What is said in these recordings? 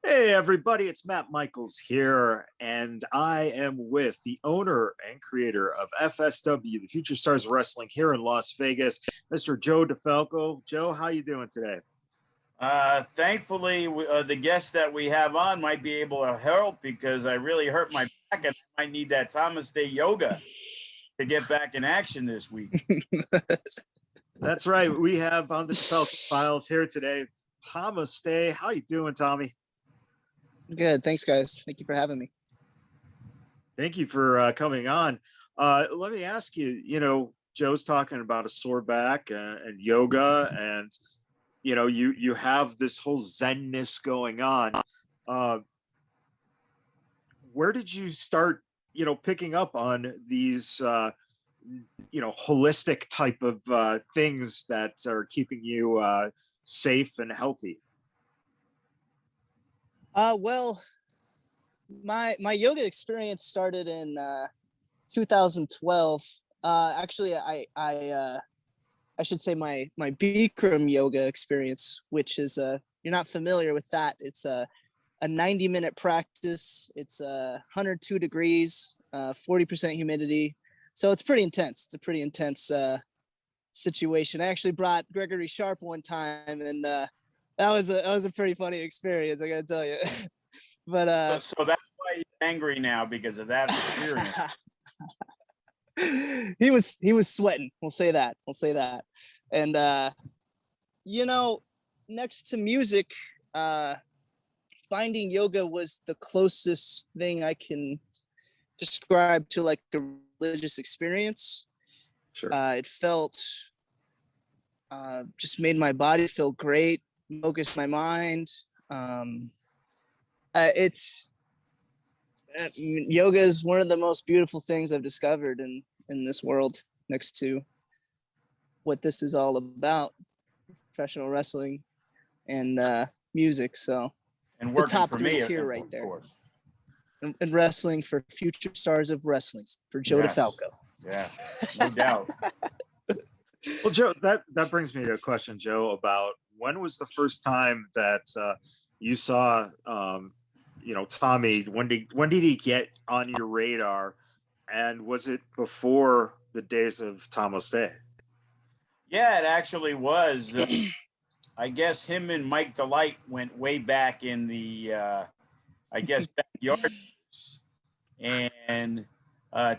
Hey, everybody, it's Matt Michaels here, and I am with the owner and creator of FSW, the Future Stars Wrestling here in Las Vegas, Mr. Joe DeFalco. Joe, how you doing today? Thankfully, the guest that we have on might be able to help because I really hurt my back and I might need that Tomaste yoga to get back in action this week. That's right. We have on the DeFalco Files here today, Tomaste. How you doing, Tommy? Good. Thanks, guys. Thank you for having me. Thank you for coming on. Let me ask you, Joe's talking about a sore back and yoga, and you have this whole zenness going on. Where did you start picking up on these holistic type of things that are keeping you safe and healthy? Well, my yoga experience started in 2012. Actually, I should say my Bikram yoga experience, which is you're not familiar with that. It's a 90-minute practice. It's 102 degrees, 40% humidity. So it's pretty intense. It's a pretty intense situation. I actually brought Gregory Sharp one time, and that was a pretty funny experience, I gotta tell you. But so that's why he's angry now, because of that experience. he was sweating. We'll say that. And next to music, finding yoga was the closest thing I can describe to like a religious experience. Sure. It felt just made my body feel great, focused my mind. Yoga is one of the most beautiful things I've discovered in this world, next to what this is all about, professional wrestling and music. So And the working top for three me, tier of right there. course. And wrestling for future stars of wrestling, for Joe Yes. DeFalco. Yeah, no doubt. Well, Joe, that brings me to a question, Joe, about when was the first time that you saw Tommy? When did he get on your radar, and was it before the days of Thomas Day? Yeah, it actually was. I guess him and Mike Delight went way back in the, backyard. And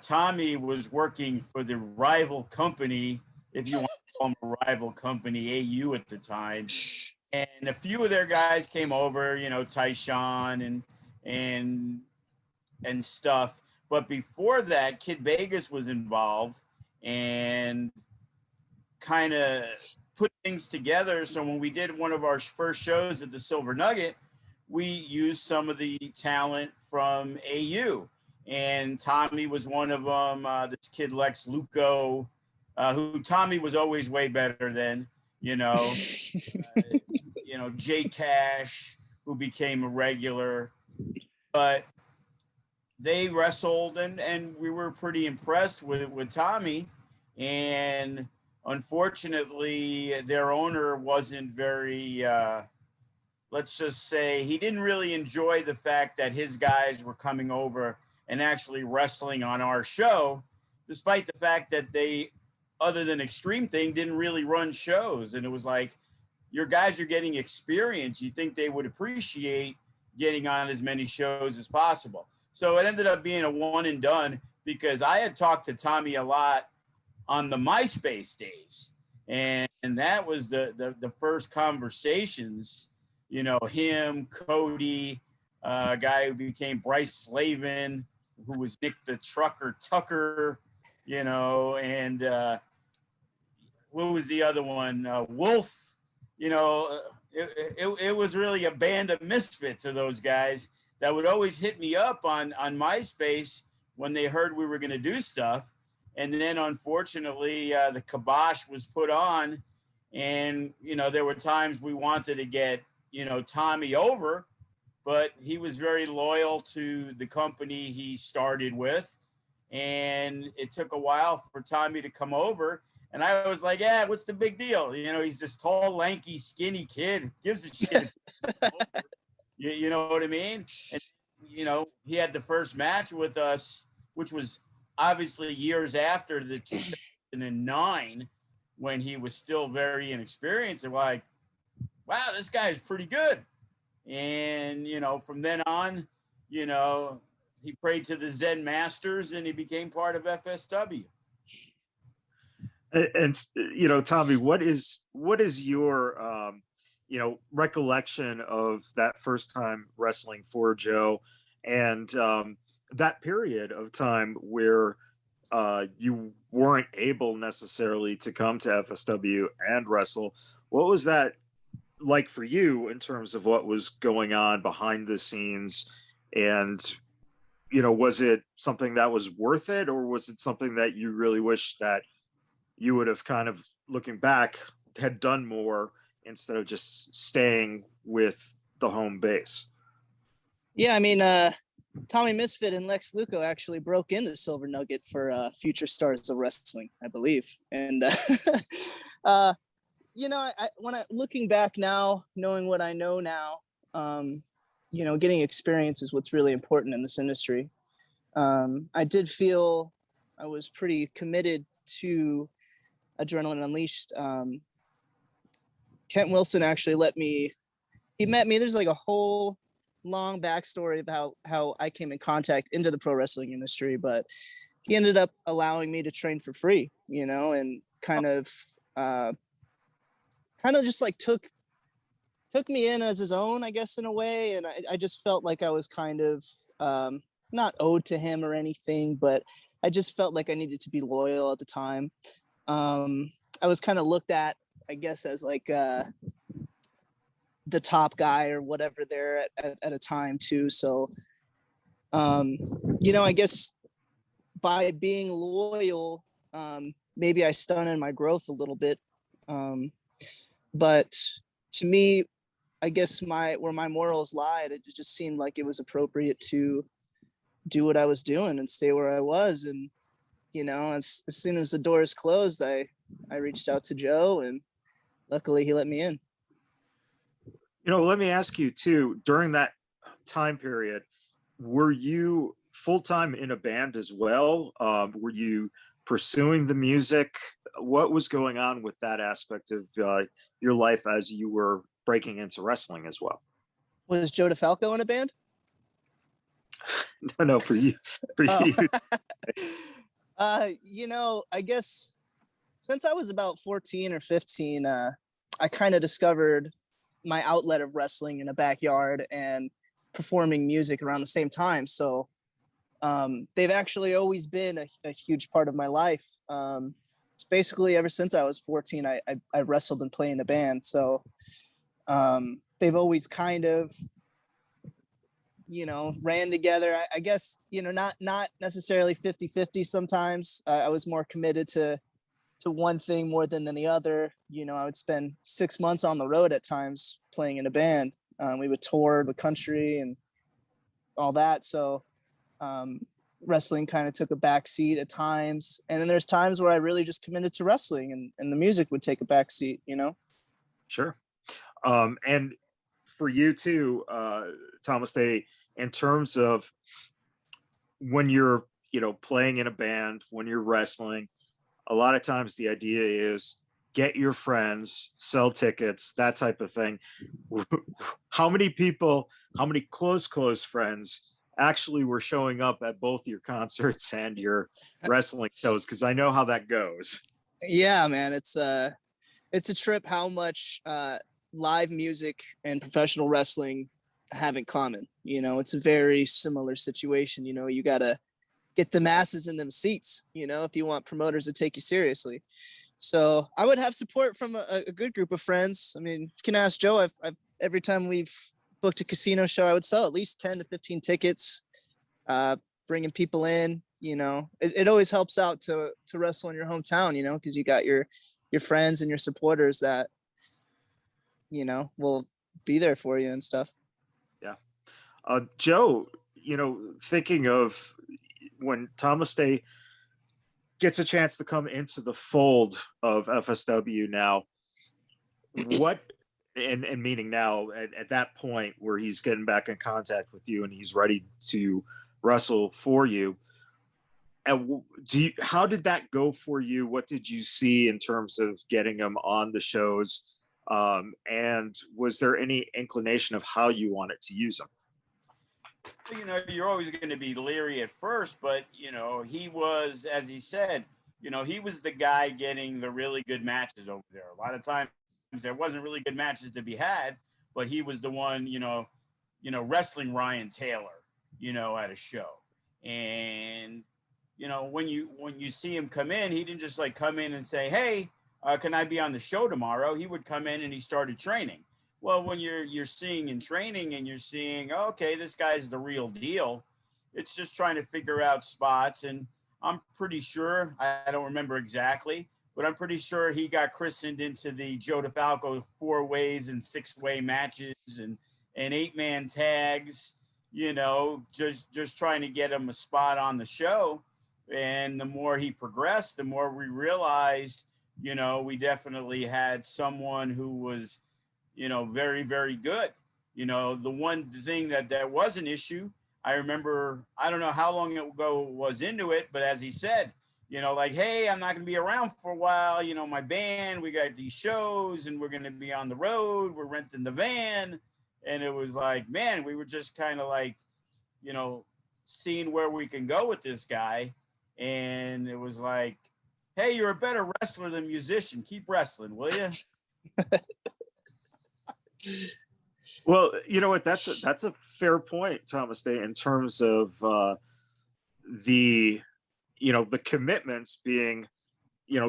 Tommy was working for the rival company, if you want to call them a rival company, AU at the time. And a few of their guys came over, Tyshawn and stuff. But before that, Kid Vegas was involved and kind of put things together. So when we did one of our first shows at the Silver Nugget, we used some of the talent from AU. And Tommy was one of them. This kid Lex Luco, who Tommy was always way better than, Jay Cash, who became a regular. But they wrestled, and we were pretty impressed with Tommy. And unfortunately, their owner wasn't very, let's just say, he didn't really enjoy the fact that his guys were coming over and actually wrestling on our show, despite the fact that they, other than Extreme Thing, didn't really run shows. And it was like, your guys are getting experience. You think they would appreciate getting on as many shows as possible. So it ended up being a one and done, because I had talked to Tommy a lot on the MySpace days. And that was the first conversations, him, Cody, a guy who became Bryce Slavin, who was Nick the Trucker Tucker, and what was the other one? Wolf, it was really a band of misfits of those guys that would always hit me up on MySpace when they heard we were going to do stuff. And then unfortunately, the kibosh was put on, and, there were times we wanted to get, Tommy over, but he was very loyal to the company he started with. And it took a while for Tommy to come over. And I was like, yeah, what's the big deal? He's this tall, lanky, skinny kid. Gives a shit. You know what I mean? And, you know, he had the first match with us, which was obviously years after the 2009 when he was still very inexperienced. And like, wow, this guy is pretty good. And, you know, from then on, you know, he prayed to the Zen masters and he became part of FSW. And you know, Tommy, what is your you know, recollection of that first time wrestling for Joe, and that period of time where you weren't able necessarily to come to FSW and wrestle? What was that like for you in terms of what was going on behind the scenes? And you know, was it something that was worth it, or was it something that you really wish that you would have kind of, looking back, had done more instead of just staying with the home base? Yeah, I mean, Tommy Misfit and Lex Luco actually broke in the Silver Nugget for Future Stars of Wrestling, I believe. And, you know, when looking back now, knowing what I know now, you know, getting experience is what's really important in this industry. I did feel I was pretty committed to Adrenaline Unleashed. Kent Wilson actually he met me. There's like a whole long backstory about how I came in contact into the pro wrestling industry, but he ended up allowing me to train for free, you know, and kind of just like took me in as his own, I guess, in a way. And I just felt like I was kind of not owed to him or anything, but I just felt like I needed to be loyal at the time. I was kind of looked at, I guess, as like the top guy or whatever there at a time too. So, you know, I guess by being loyal, maybe I stunted my growth a little bit. But to me, I guess where my morals lied, it just seemed like it was appropriate to do what I was doing and stay where I was. And, you know, as soon as the doors closed, I reached out to Joe, and luckily he let me in. You know, let me ask you too, during that time period, were you full-time in a band as well? Were you pursuing the music? What was going on with that aspect of your life as you were breaking into wrestling as well? Was Joe DeFalco in a band? No, for you. You know, I guess since I was about 14 or 15, I kind of discovered my outlet of wrestling in a backyard and performing music around the same time. So they've actually always been a huge part of my life. It's basically ever since I was 14, I wrestled and played in a band. So they've always kind of, you know, ran together. I guess, you know, not necessarily 50-50 sometimes. I was more committed to one thing more than the other. You know, I would spend 6 months on the road at times playing in a band. We would tour the country and all that. So wrestling kind of took a back seat at times. And then there's times where I really just committed to wrestling and the music would take a back seat, you know? Sure. And for you too, Tomaste, in terms of when you're, you know, playing in a band, when you're wrestling, a lot of times the idea is get your friends, sell tickets, that type of thing. How many close friends actually were showing up at both your concerts and your wrestling shows? Because I know how that goes. Yeah, man, it's a trip how much live music and professional wrestling have in common. You know, it's a very similar situation. You know, you gotta get the masses in them seats, you know, if you want promoters to take you seriously. So I would have support from a good group of friends. I mean, you can ask Joe. I've every time we've booked a casino show, I would sell at least 10 to 15 tickets, bringing people in. You know, it always helps out to wrestle in your hometown, you know, because you got your friends and your supporters that, you know, will be there for you and stuff. Yeah. Joe, you know, thinking of when Tomaste gets a chance to come into the fold of FSW now, what and meaning now at that point where he's getting back in contact with you and he's ready to wrestle for you. And how did that go for you? What did you see in terms of getting him on the shows? And was there any inclination of how you wanted to use him? You know, you're always going to be leery at first, but, you know, he was, as he said, you know, he was the guy getting the really good matches over there. A lot of times there wasn't really good matches to be had, but he was the one, wrestling Ryan Taylor, at a show. And, when you see him come in, he didn't just like come in and say, hey, can I be on the show tomorrow? He would come in and he started training. Well, when you're seeing in training and you're seeing, okay, this guy's the real deal, it's just trying to figure out spots. And I'm pretty sure, I don't remember exactly, but I'm pretty sure he got christened into the Joe DeFalco 4-ways and 6-way matches and 8-man tags, just trying to get him a spot on the show. And the more he progressed, the more we realized, we definitely had someone who was, very, very good. The one thing that was an issue, I remember, I don't know how long ago was into it, but as he said, like, hey, I'm not going to be around for a while. My band, we got these shows and we're going to be on the road. We're renting the van. And it was like, man, we were just kind of like, seeing where we can go with this guy. And it was like, hey, you're a better wrestler than musician. Keep wrestling, will you? Well, you know what? That's a fair point, Tomaste, in terms of the commitments being,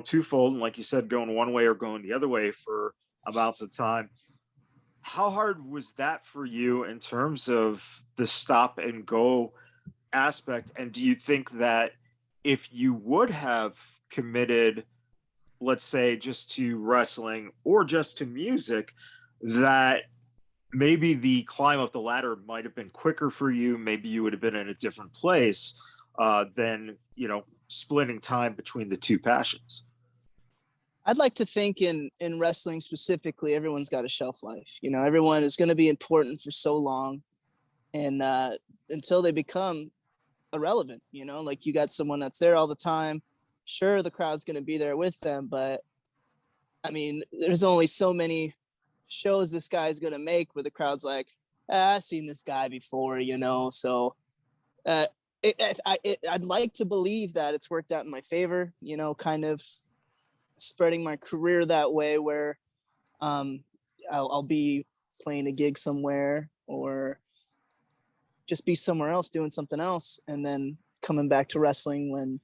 twofold, and like you said, going one way or going the other way for amounts of time. How hard was that for you in terms of the stop and go aspect? And do you think that if you would have committed, let's say, just to wrestling or just to music, that maybe the climb up the ladder might have been quicker for you? Maybe you would have been in a different place than, splitting time between the two passions. I'd like to think in wrestling specifically, everyone's got a shelf life. Everyone is going to be important for so long, and until they become irrelevant. Like you got someone that's there all the time. Sure, the crowd's going to be there with them, but I mean, there's only so many shows this guy's going to make where the crowd's like, I've seen this guy before, So I'd like to believe that it's worked out in my favor, kind of spreading my career that way where I'll be playing a gig somewhere or just be somewhere else doing something else and then coming back to wrestling when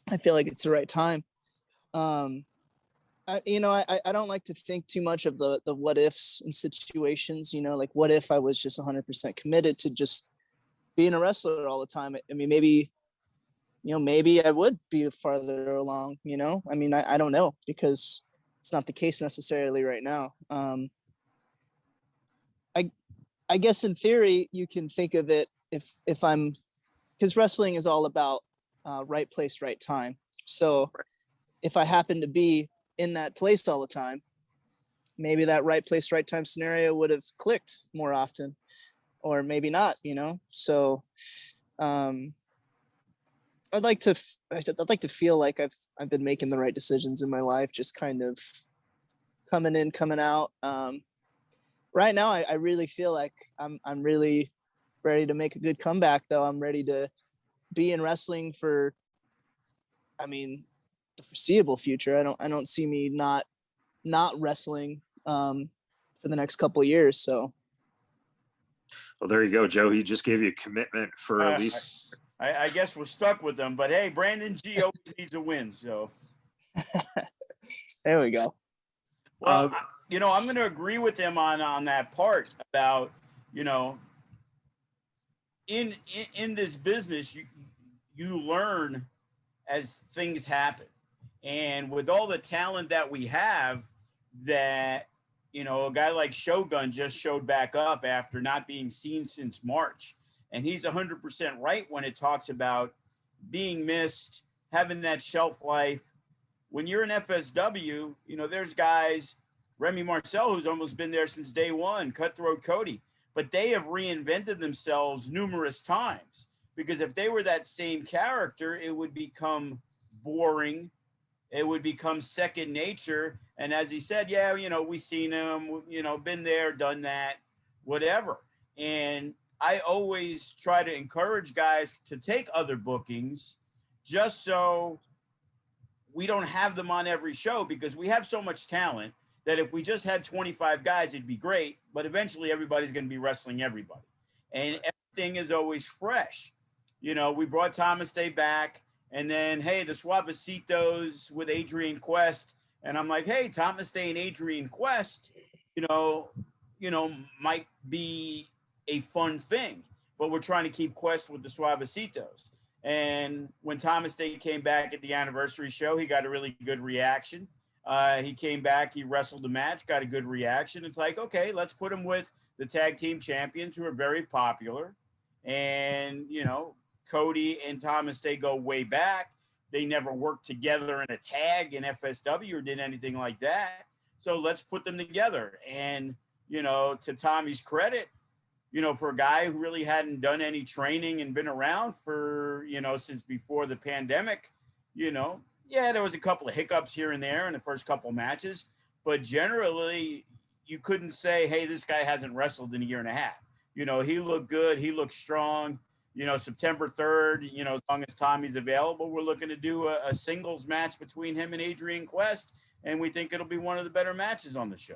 I feel like it's the right time. I don't like to think too much of the what ifs and situations, like what if I was just 100% committed to just being a wrestler all the time? I mean, maybe I would be farther along, I mean, I don't know because it's not the case necessarily right now. I guess in theory, you can think of it if I'm, because wrestling is all about right place, right time. So if I happen to be in that place all the time, maybe that right place, right time scenario would have clicked more often, or maybe not, So I'd like to feel like I've been making the right decisions in my life, just kind of coming in, coming out. Right now, I really feel like I'm really ready to make a good comeback, though. I'm ready to be in wrestling for, the foreseeable future. I don't see me not wrestling for the next couple of years. So, well, there you go, Joe. He just gave you a commitment for at least. I guess we're stuck with them, but hey, Brandon G always needs a win. So there we go. Well, I'm going to agree with him on that part about, in this business, you learn as things happen. And with all the talent that we have, that, a guy like Shogun just showed back up after not being seen since March. And he's 100% right when it talks about being missed, having that shelf life. When you're in FSW, there's guys Remy Marcel, who's almost been there since day one, Cutthroat Cody. But they have reinvented themselves numerous times, because if they were that same character, it would become boring. It would become second nature. And as he said, yeah, you know, we seen him, you know, been there, done that, whatever. And I always try to encourage guys to take other bookings just so we don't have them on every show, because we have so much talent that if we just had 25 guys, it'd be great. But eventually everybody's going to be wrestling everybody. And everything is always fresh. You know, we brought Tomaste back, and then, hey, the Suavecitos with Adrian Quest. And I'm like, hey, Tomaste and Adrian Quest, you know, might be a fun thing, but we're trying to keep Quest with the Suavecitos. And when Tomaste came back at the anniversary show, he got a really good reaction. He came back, he wrestled the match, got a good reaction. It's like, okay, let's put him with the tag team champions who are very popular. And, you know, Cody and Tomaste go way back. They never worked together in a tag in FSW or did anything like that. So let's put them together. And, you know, to Tommy's credit, you know, for a guy who really hadn't done any training and been around for, you know, since before the pandemic, you know, yeah, there was a couple of hiccups here and there in the first couple of matches, but generally you couldn't say, hey, this guy hasn't wrestled in a year and a half. You know, he looked good. He looked strong. You know, September 3rd, you know, as long as Tommy's available, we're looking to do a singles match between him and Adrian Quest, and we think it'll be one of the better matches on the show.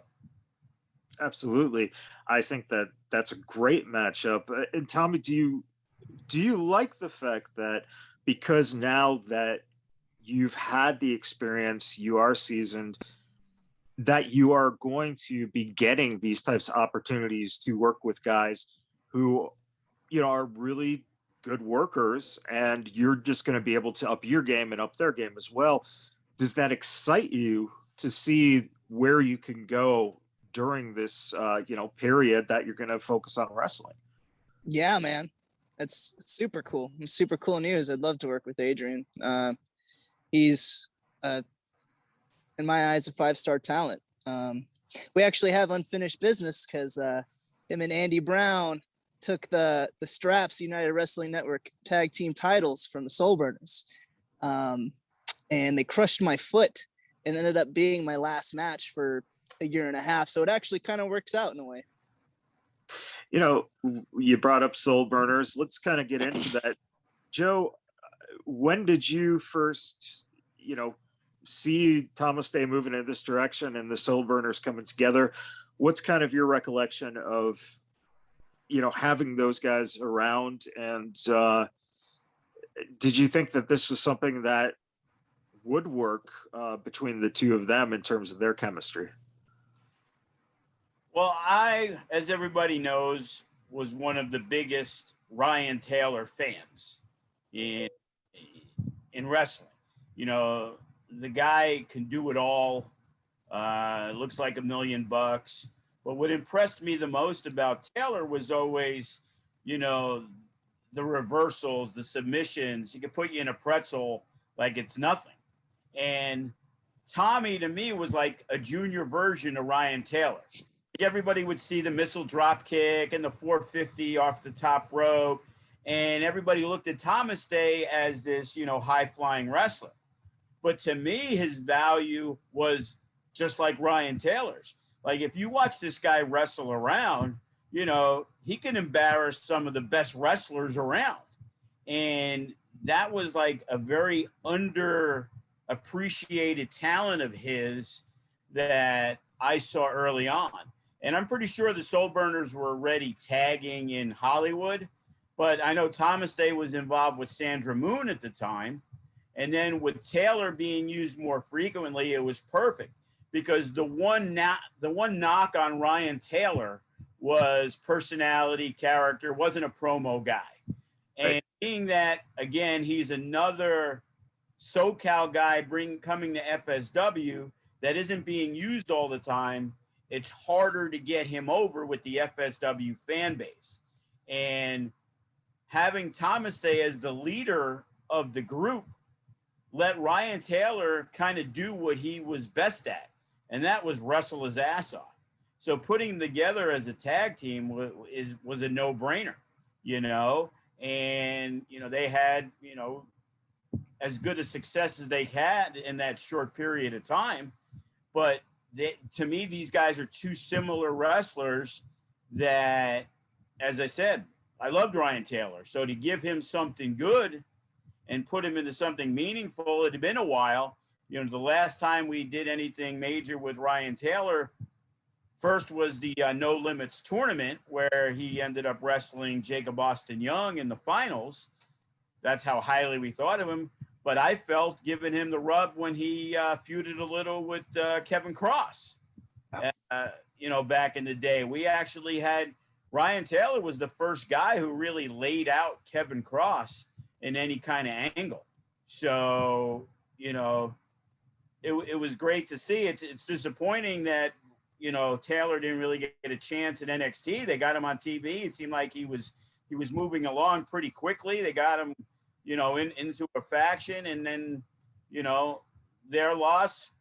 Absolutely. I think that that's a great matchup. And Tommy, do you like the fact that because now that you've had the experience, you are seasoned, that you are going to be getting these types of opportunities to work with guys who, you know, are really good workers, and you're just going to be able to up your game and up their game as well? Does that excite you to see where you can go during this, you know, period that you're going to focus on wrestling? Yeah, man, that's super cool. Super cool news. I'd love to work with Adrian. He's, in my eyes, a 5-star talent. We actually have unfinished business because him and Andy Brown took the Straps United Wrestling Network tag team titles from the Soul Burners. And they crushed my foot and ended up being my last match for a year and a half. So it actually kind of works out in a way. You know, you brought up Soul Burners. Let's kind of get into that. Joe, when did you first, you know, see Tomaste moving in this direction and the Soul Burners coming together? What's kind of your recollection of, you know, having those guys around? And did you think that this was something that would work between the two of them in terms of their chemistry? Well, I, as everybody knows, was one of the biggest Ryan Taylor fans in wrestling. You know, the guy can do it all. Looks like $1 million. But what impressed me the most about Taylor was always, you know, the reversals, the submissions. He could put you in a pretzel like it's nothing. And Tommy, to me, was like a junior version of Ryan Taylor. Everybody would see the missile drop kick and the 450 off the top rope, and everybody looked at Tomaste as this, you know, high-flying wrestler. But to me, his value was just like Ryan Taylor's. Like, if you watch this guy wrestle around, you know, he can embarrass some of the best wrestlers around. And that was like a very underappreciated talent of his that I saw early on. And I'm pretty sure the Soul Burners were already tagging in Hollywood, but I know Tomaste was involved with Sandra Moon at the time. And then with Taylor being used more frequently, it was perfect, because the one knock on Ryan Taylor was personality, character, wasn't a promo guy. And being that, again, he's another SoCal guy coming to FSW that isn't being used all the time, it's harder to get him over with the FSW fan base. And having Tomaste as the leader of the group let Ryan Taylor kind of do what he was best at. and that was wrestle his ass off. So putting them together as a tag team was a no-brainer, you know, and, you know, they had, you know, as good a success as they had in that short period of time. But to me, these guys are two similar wrestlers that, as I said, I loved Ryan Taylor. So to give him something good and put him into something meaningful, it had been a while. You know, the last time we did anything major with Ryan Taylor, first was the No Limits tournament, where he ended up wrestling Jacob Austin Young in the finals. That's how highly we thought of him. But I felt giving him the rub when he feuded a little with Kevin Cross, you know, back in the day. We actually had Ryan Taylor was the first guy who really laid out Kevin Cross in any kind of angle. So, you know, it was great to see. It's disappointing that, you know, Taylor didn't really get a chance at NXT. They got him on TV. It seemed like he was moving along pretty quickly. They got him, you know, into a faction, and then, you know, their loss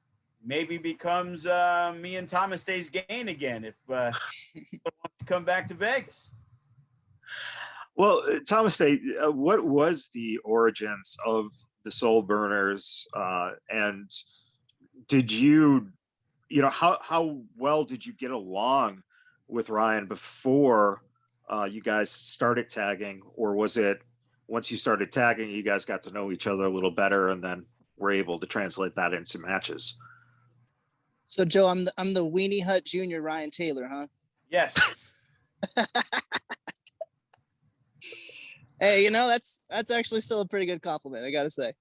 maybe becomes me and Tomast's gain again if he wants to come back to Vegas. Well, Tomaste, what was the origins of the Soul Burners, and did you know, how well did you get along with Ryan before you guys started tagging, or was it once you started tagging, you guys got to know each other a little better and then were able to translate that into matches? So Joe, I'm the Weenie Hut Jr. Ryan Taylor, huh? Yes. Hey, you know, that's actually still a pretty good compliment, I gotta say.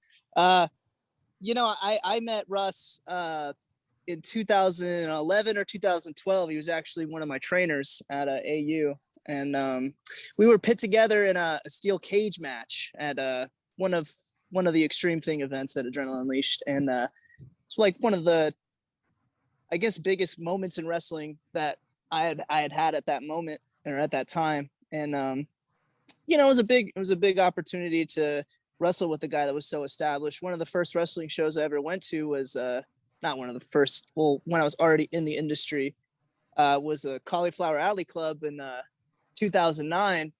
You know, I met Russ in 2011 or 2012. He was actually one of my trainers at AU, and we were pit together in a steel cage match at one of the Extreme Thing events at Adrenaline Unleashed, and it's like one of the, I guess, biggest moments in wrestling that I had at that moment or at that time. And you know, it was a big opportunity to wrestle with a guy that was so established. One of the first wrestling shows I ever went to was not one of the first, well, when I was already in the industry, was a Cauliflower Alley Club in 2009,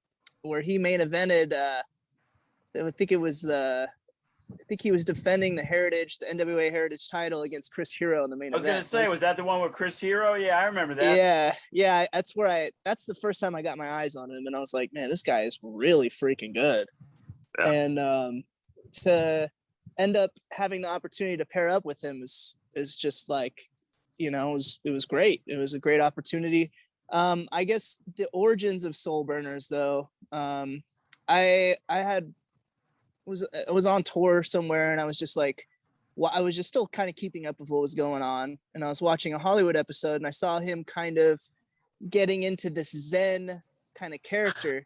where he main evented. I think he was defending the NWA Heritage title against Chris Hero in the main event. I was going to say, was that the one with Chris Hero? Yeah, I remember that. Yeah. That's the first time I got my eyes on him, and I was like, man, this guy is really freaking good. Yeah. And to end up having the opportunity to pair up with him is just like, you know, it was great. It was a great opportunity. I guess the origins of Soul Burners, though, I was on tour somewhere, and I was just like, well, I was just still kind of keeping up with what was going on, and I was watching a Hollywood episode, and I saw him kind of getting into this Zen kind of character,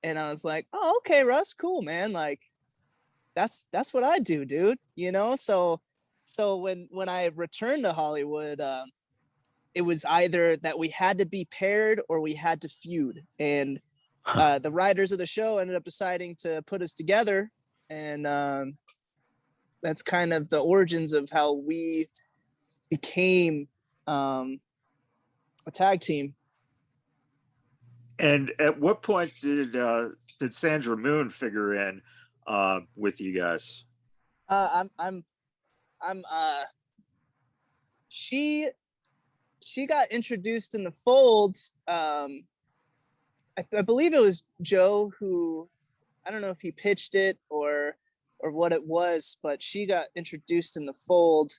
and I was like, oh, okay, Russ, cool, man, like that's what I do, dude, you know. So when I returned to Hollywood, it was either that we had to be paired or we had to feud, and the writers of the show ended up deciding to put us together. And that's kind of the origins of how we became a tag team. And at what point did Sandra Moon figure in with you guys? She got introduced in the fold. I believe it was Joe who, I don't know if he pitched it or what it was, but she got introduced in the fold,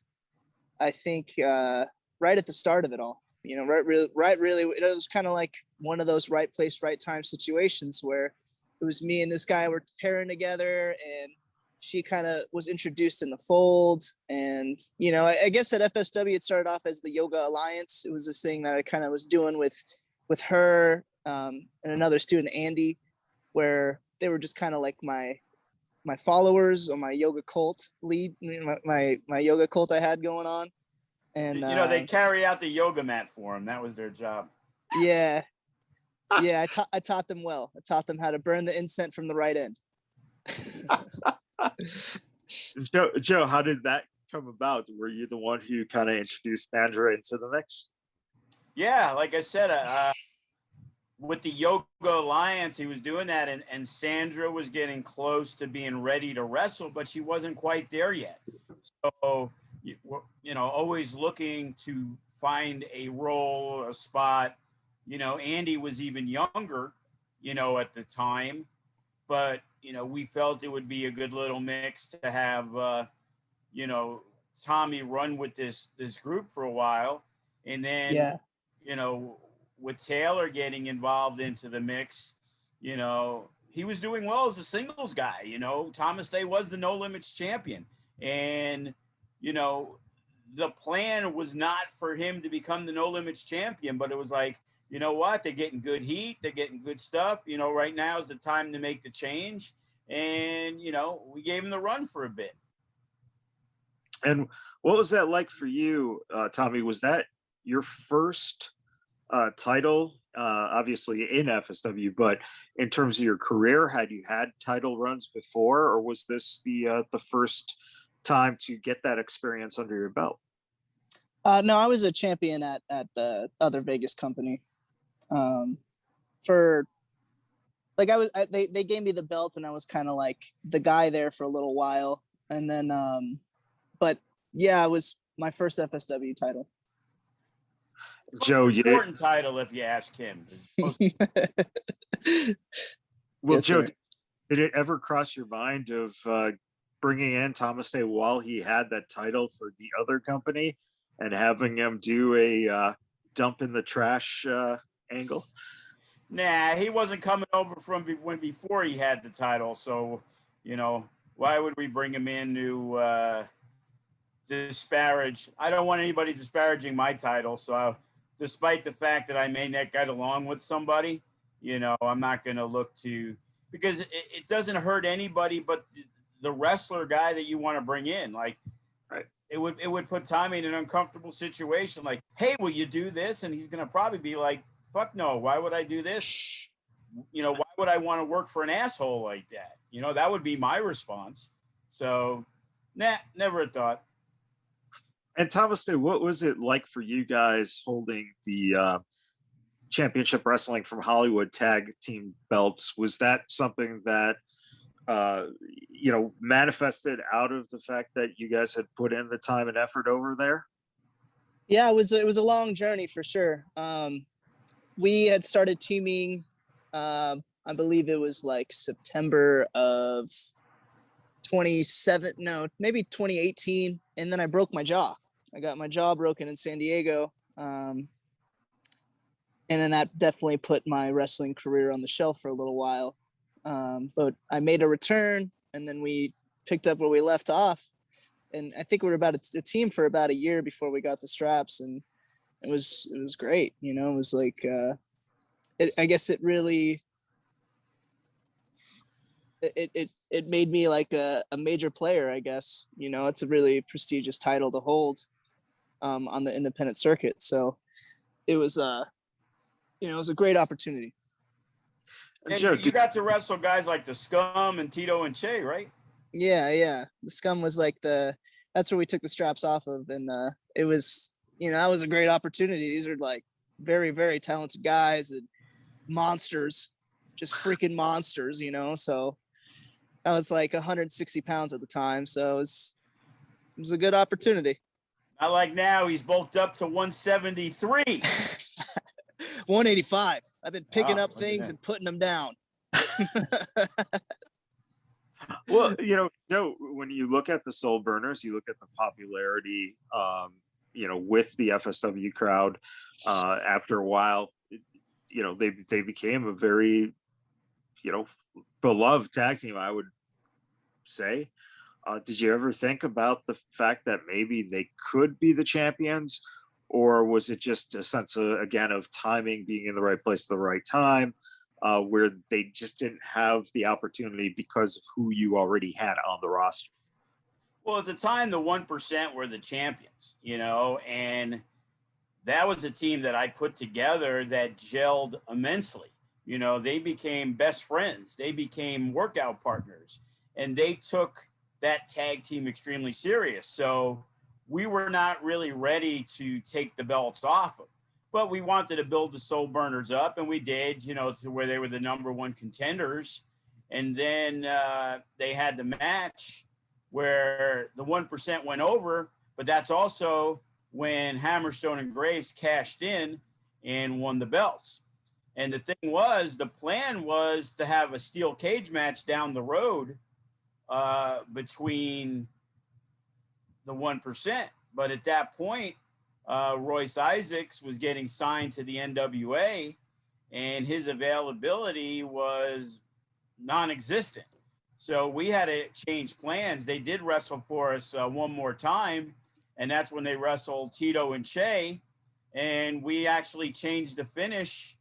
I think, right at the start of it all. You know, really, it was kind of like one of those right place, right time situations where it was me and this guy were pairing together, and she kind of was introduced in the fold. And, you know, I guess at FSW, it started off as the Yoga Alliance. It was this thing that I kind of was doing with her and another student, Andy, where they were just kind of like my followers or my yoga cult lead, my yoga cult I had going on. And you know, they carry out the yoga mat for them. That was their job. Yeah. I taught them well. I taught them how to burn the incense from the right end. Joe, how did that come about? Were you the one who kind of introduced Sandra into the mix? Yeah, like I said, with the Yoga Alliance, he was doing that, and Sandra was getting close to being ready to wrestle, but she wasn't quite there yet. So, always looking to find a role, a spot. Andy was even younger, at the time, but, we felt it would be a good little mix to have, Tommy run with this group for a while. And then, Yeah. With Taylor getting involved into the mix, he was doing well as a singles guy. Tomaste was the No Limits champion. And, the plan was not for him to become the No Limits champion, but it was like, you know what? They're getting good heat. They're getting good stuff. Right now is the time to make the change. And, we gave him the run for a bit. And what was that like for you, Tommy? Was that your first title, obviously in FSW, but in terms of your career, had you had title runs before, or was this the first time to get that experience under your belt? No, I was a champion at the other Vegas company. For like they gave me the belt, and I was kind of like the guy there for a little while, and then but yeah, it was my first FSW title. Joe, important title if you ask him. Well, Yes, Joe, sir. did it ever cross your mind of bringing in Tomaste while he had that title for the other company and having him do a dump in the trash angle? Nah, he wasn't coming over from before he had the title. So, why would we bring him in to disparage? I don't want anybody disparaging my title. So, despite the fact that I may not get along with somebody, I'm not going to look to, because it doesn't hurt anybody but the wrestler guy that you want to bring in. Like, right. It would put Tommy in an uncomfortable situation. Like, hey, will you do this? And he's going to probably be like, fuck no. Why would I do this? Why would I want to work for an asshole like that? That would be my response. So, never a thought. And Tomaste, what was it like for you guys holding the Championship Wrestling from Hollywood tag team belts? Was that something that manifested out of the fact that you guys had put in the time and effort over there? Yeah, it was a long journey for sure. We had started teaming, I believe it was like September of 2018, and then I broke my jaw. I got my jaw broken in San Diego, and then that definitely put my wrestling career on the shelf for a little while. But I made a return, and then we picked up where we left off, and I think we were about a team for about a year before we got the straps, and it was great. It was like I guess it really it made me like a major player, I guess. It's a really prestigious title to hold on the independent circuit. So it was it was a great opportunity. And Joe, you got to wrestle guys like the Scum and Tito and Che, right? Yeah. The Scum was like that's where we took the straps off of, and it was that was a great opportunity. These are like very, very talented guys and monsters, just freaking monsters, so I was like 160 pounds at the time, so it was a good opportunity. Not like now, he's bulked up to 173. 185. I've been picking up things and putting them down. Well, Joe, when you look at the Soul Burners, you look at the popularity, with the FSW crowd. After a while, they became a very, beloved tag team, I would say. Did you ever think about the fact that maybe they could be the champions, or was it just a sense of timing, being in the right place at the right time, where they just didn't have the opportunity because of who you already had on the roster? Well, at the time, the 1% were the champions, and that was a team that I put together that gelled immensely. They became best friends. They became workout partners, and they took that tag team extremely serious. So we were not really ready to take the belts off them, but we wanted to build the Soul Burners up, and we did, you know, to where they were the #1 contenders. And then they had the match where the 1% went over, but that's also when Hammerstone and Graves cashed in and won the belts. And the thing was, the plan was to have a steel cage match down the road between the 1%. But at that point, Royce Isaacs was getting signed to the NWA, and his availability was non-existent. So we had to change plans. They did wrestle for us one more time, and that's when they wrestled Tito and Che, and we actually changed the finish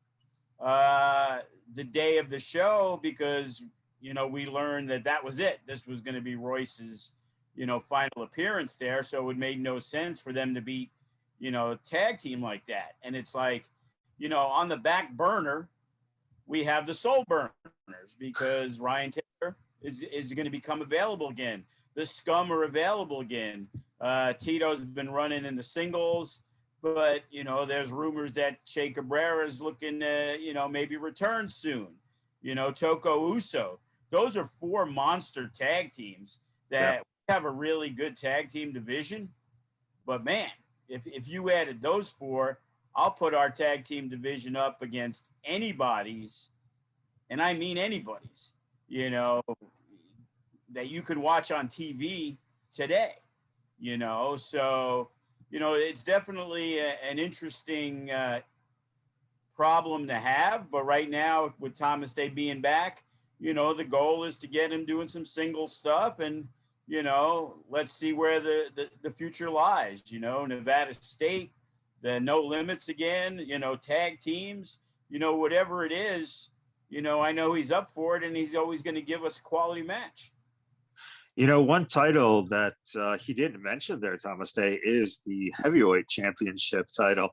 the day of the show because, you know, we learned that that was it. This was going to be Royce's, you know, final appearance there. So it made no sense for them to beat, you know, a tag team like that. And it's like, you know, on the back burner, we have the Soul Burners because Ryan Taylor is going to become available again. The Scum are available again. Tito's been running in the singles, but, you know, there's rumors that Che Cabrera is looking to, you know, maybe return soon. You know, Toko Uso. Those are 4 monster tag teams that have a really good tag team division. But, man, if you added those 4, I'll put our tag team division up against anybody's, and I mean anybody's, you know, that you could watch on TV today, you know. So, you know, it's definitely an interesting problem to have. But right now, with Tomaste being back, you know, the goal is to get him doing some single stuff. And, you know, let's see where the future lies. You know, Nevada State, the No Limits again, you know, tag teams, you know, whatever it is, you know, I know he's up for it, and he's always going to give us a quality match. You know, one title that he didn't mention there, Tomaste, is the heavyweight championship title.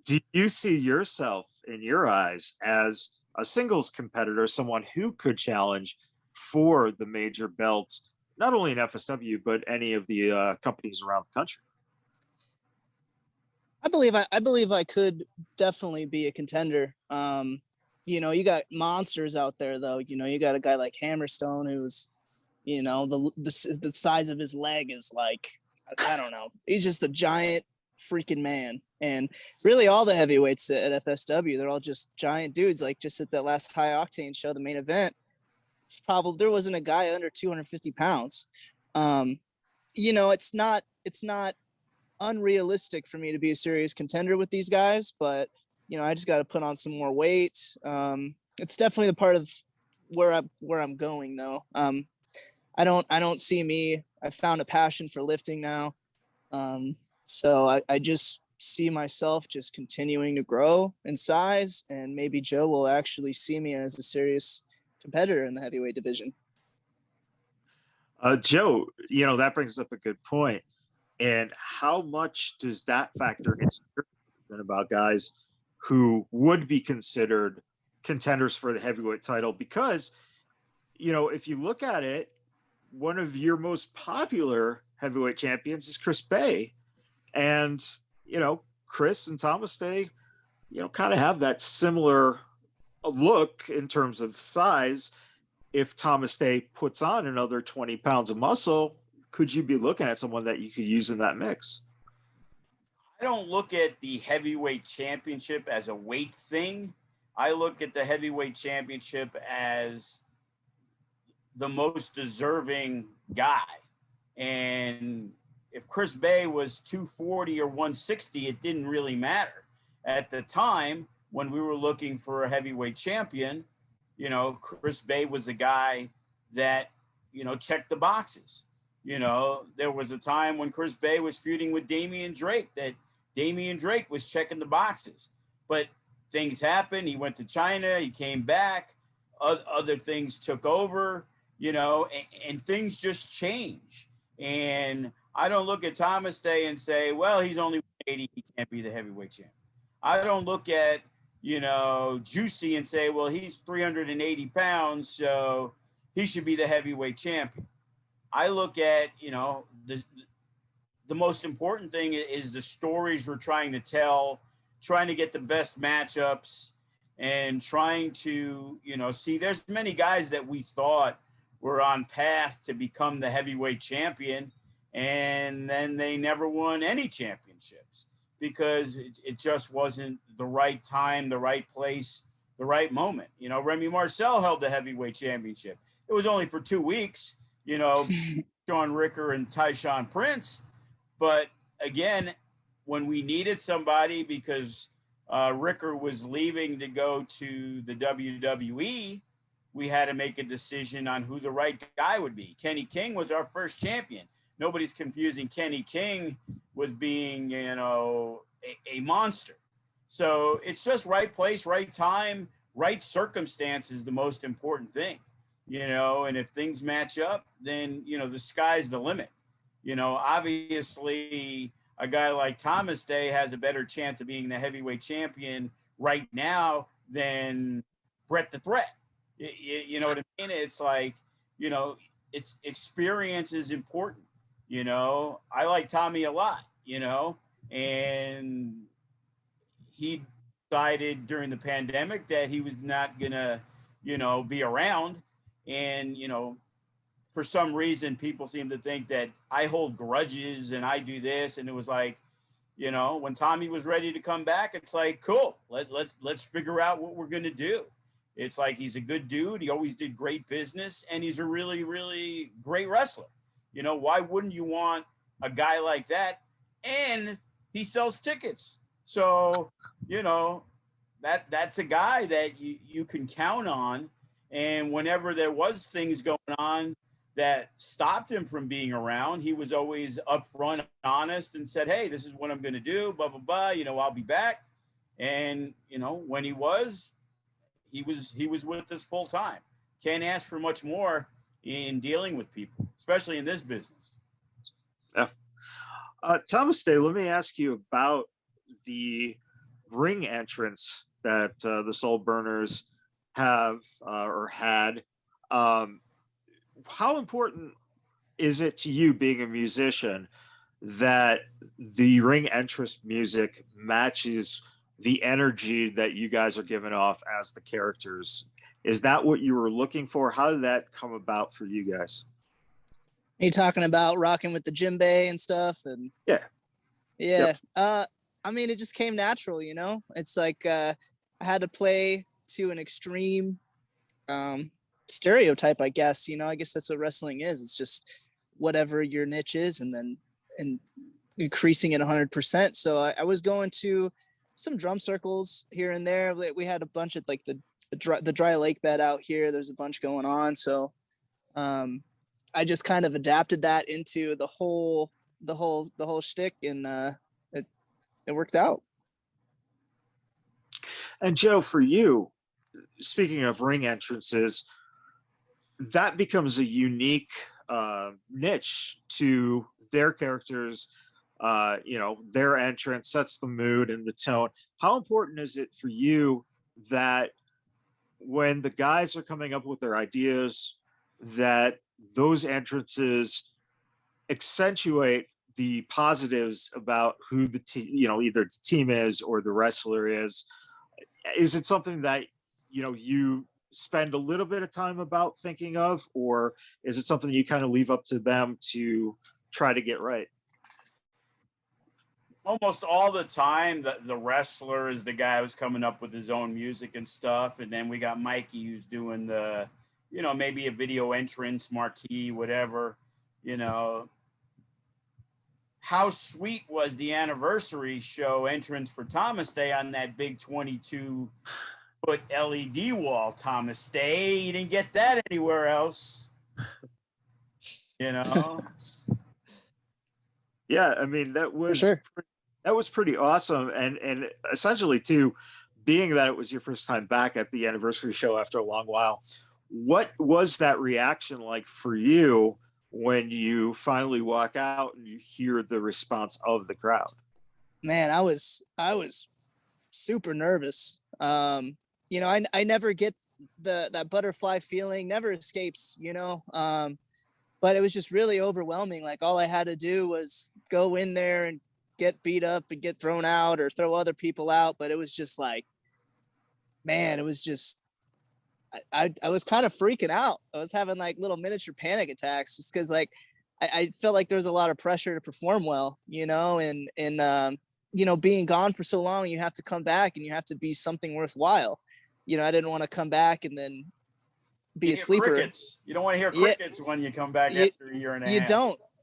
Do you see yourself in your eyes as a singles competitor, someone who could challenge for the major belts, not only in FSW, but any of the companies around the country? I believe I could definitely be a contender. You know, you got monsters out there, though. You know, you got a guy like Hammerstone who's, you know, the size of his leg is like, I don't know. He's just a giant freaking man. And really all the heavyweights at FSW, they're all just giant dudes. Like just at that last High Octane show, the main event, there wasn't a guy under 250 pounds. You know, it's not unrealistic for me to be a serious contender with these guys, but, you know, I just got to put on some more weight. It's definitely the part of where I'm going though. I don't see me. I found a passion for lifting now. So I just see myself just continuing to grow in size, and maybe Joe will actually see me as a serious competitor in the heavyweight division. Joe, you know, that brings up a good point. And how much does that factor into your opinion about guys who would be considered contenders for the heavyweight title? Because, you know, if you look at it, one of your most popular heavyweight champions is Chris Bay. And, you know, Chris and Tomaste, you know, kind of have that similar look in terms of size. If Tomaste puts on another 20 pounds of muscle, could you be looking at someone that you could use in that mix? I don't look at the heavyweight championship as a weight thing. I look at the heavyweight championship as the most deserving guy. And if Chris Bay was 240 or 160, it didn't really matter. At the time, when we were looking for a heavyweight champion, you know, Chris Bay was a guy that, you know, checked the boxes. You know, there was a time when Chris Bay was feuding with Damian Drake that Damian Drake was checking the boxes. But things happened. He went to China. He came back. Other things took over, you know, and things just change. And I don't look at Tomaste and say, well, he's only 180. He can't be the heavyweight champion. I don't look at, you know, Juicy and say, well, he's 380 pounds, so he should be the heavyweight champion. I look at, the most important thing is the stories we're trying to tell, trying to get the best matchups, and trying to, see there's many guys that we thought were on path to become the heavyweight champion, and then they never won any championships because it just wasn't the right time, the right place, the right moment. Remy Marcel held the heavyweight championship. It was only for 2 weeks, Sean Ricker and Tyshawn Prince. But again, when we needed somebody because Ricker was leaving to go to the WWE, we had to make a decision on who the right guy would be. Kenny King was our first champion. Nobody's confusing Kenny King with being, a monster. So it's just right place, right time, right circumstance is the most important thing, and if things match up, then, the sky's the limit. Obviously a guy like Tomaste has a better chance of being the heavyweight champion right now than Brett the Threat. You know what I mean? It's like, it's experience is important. I like Tommy a lot, and he decided during the pandemic that he was not gonna, be around. And, for some reason, people seem to think that I hold grudges and I do this. And it was like, when Tommy was ready to come back, it's like, cool, let's figure out what we're going to do. It's like, he's a good dude. He always did great business, and he's a really, really great wrestler. Why wouldn't you want a guy like that? And he sells tickets. So, that's a guy that you can count on. And whenever there was things going on that stopped him from being around, he was always upfront, honest, and said, hey, this is what I'm going to do, blah, blah, blah, I'll be back. And, when he was with us full time. Can't ask for much more in dealing with people, especially in this business. Yeah. Tomaste, let me ask you about the ring entrance that the Soul Burners have or had. How important is it to you, being a musician, that the ring entrance music matches the energy that you guys are giving off as the characters? Is that what you were looking for? How did that come about for you guys? Are you talking about rocking with the djembe and stuff? And yeah. Yep. I mean, it just came natural, It's like I had to play to an extreme stereotype, I guess. I guess that's what wrestling is. It's just whatever your niche is, and increasing it 100%. So I was going to some drum circles here and there. We had a bunch of like the dry lake bed out here. There's a bunch going on. So I just kind of adapted that into the whole shtick, and it worked out. And Joe, for you, speaking of ring entrances, that becomes a unique niche to their characters. Their entrance sets the mood and the tone. How important is it for you that when the guys are coming up with their ideas, that those entrances accentuate the positives about who the either the team is or the wrestler is? Is it something that you spend a little bit of time about thinking of, or is it something you kind of leave up to them to try to get right? Almost all the time, the wrestler is the guy who's coming up with his own music and stuff. And then we got Mikey, who's doing the, maybe a video entrance, marquee, whatever. How sweet was the anniversary show entrance for Tomaste on that big 22-foot LED wall, Tomaste? You didn't get that anywhere else. Yeah, I mean, that was sure. That was pretty awesome. And essentially, too, being that it was your first time back at the anniversary show after a long while, what was that reaction like for you when you finally walk out and you hear the response of the crowd? Man, I was super nervous. I never get that butterfly feeling, never escapes, but it was just really overwhelming. Like all I had to do was go in there and get beat up and get thrown out or throw other people out. But it was just like, man, it was just, I was kind of freaking out. I was having like little miniature panic attacks just because like I felt like there was a lot of pressure to perform well, you know, and you know, being gone for so long, you have to come back and you have to be something worthwhile. You know, I didn't want to come back and then be a sleeper. Crickets. You don't want to hear crickets when you come back after a year and a half.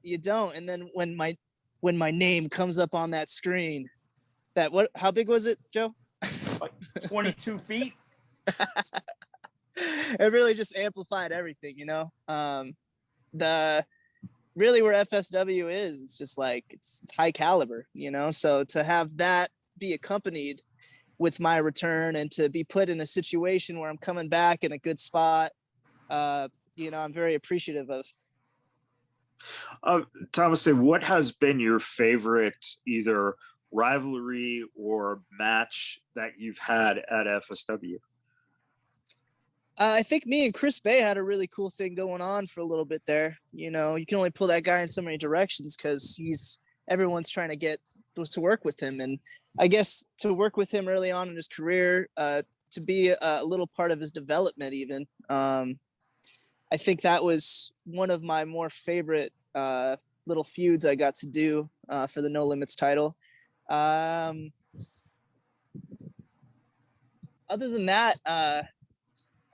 You don't. And then when my name comes up on that screen, how big was it, Joe? Like 22 feet. It really just amplified everything, you know. Really where FSW is, it's just like it's high caliber, you know. So to have that be accompanied with my return and to be put in a situation where I'm coming back in a good spot, you know, I'm very appreciative of. Tomaste, what has been your favorite either rivalry or match that you've had at FSW? I think me and Chris Bay had a really cool thing going on for a little bit there. You know, you can only pull that guy in so many directions because everyone's trying to get to work with him. And I guess to work with him early on in his career, to be a little part of his development even, I think that was one of my more favorite little feuds I got to do for the No Limits title. Other than that,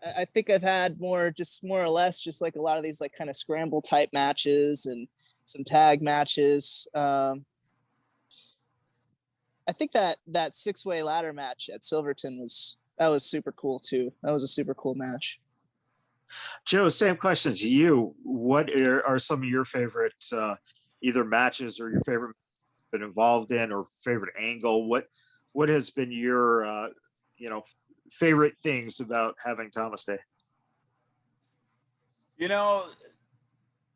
I think I've had more or less just like a lot of these like kind of scramble type matches and some tag matches. I think that 6-way ladder match at Silverton was super cool too. That was a super cool match. Joe, same question to you. What are some of your favorite either matches or your favorite been involved in or favorite angle? What has been your favorite things about having Tomaste? You know,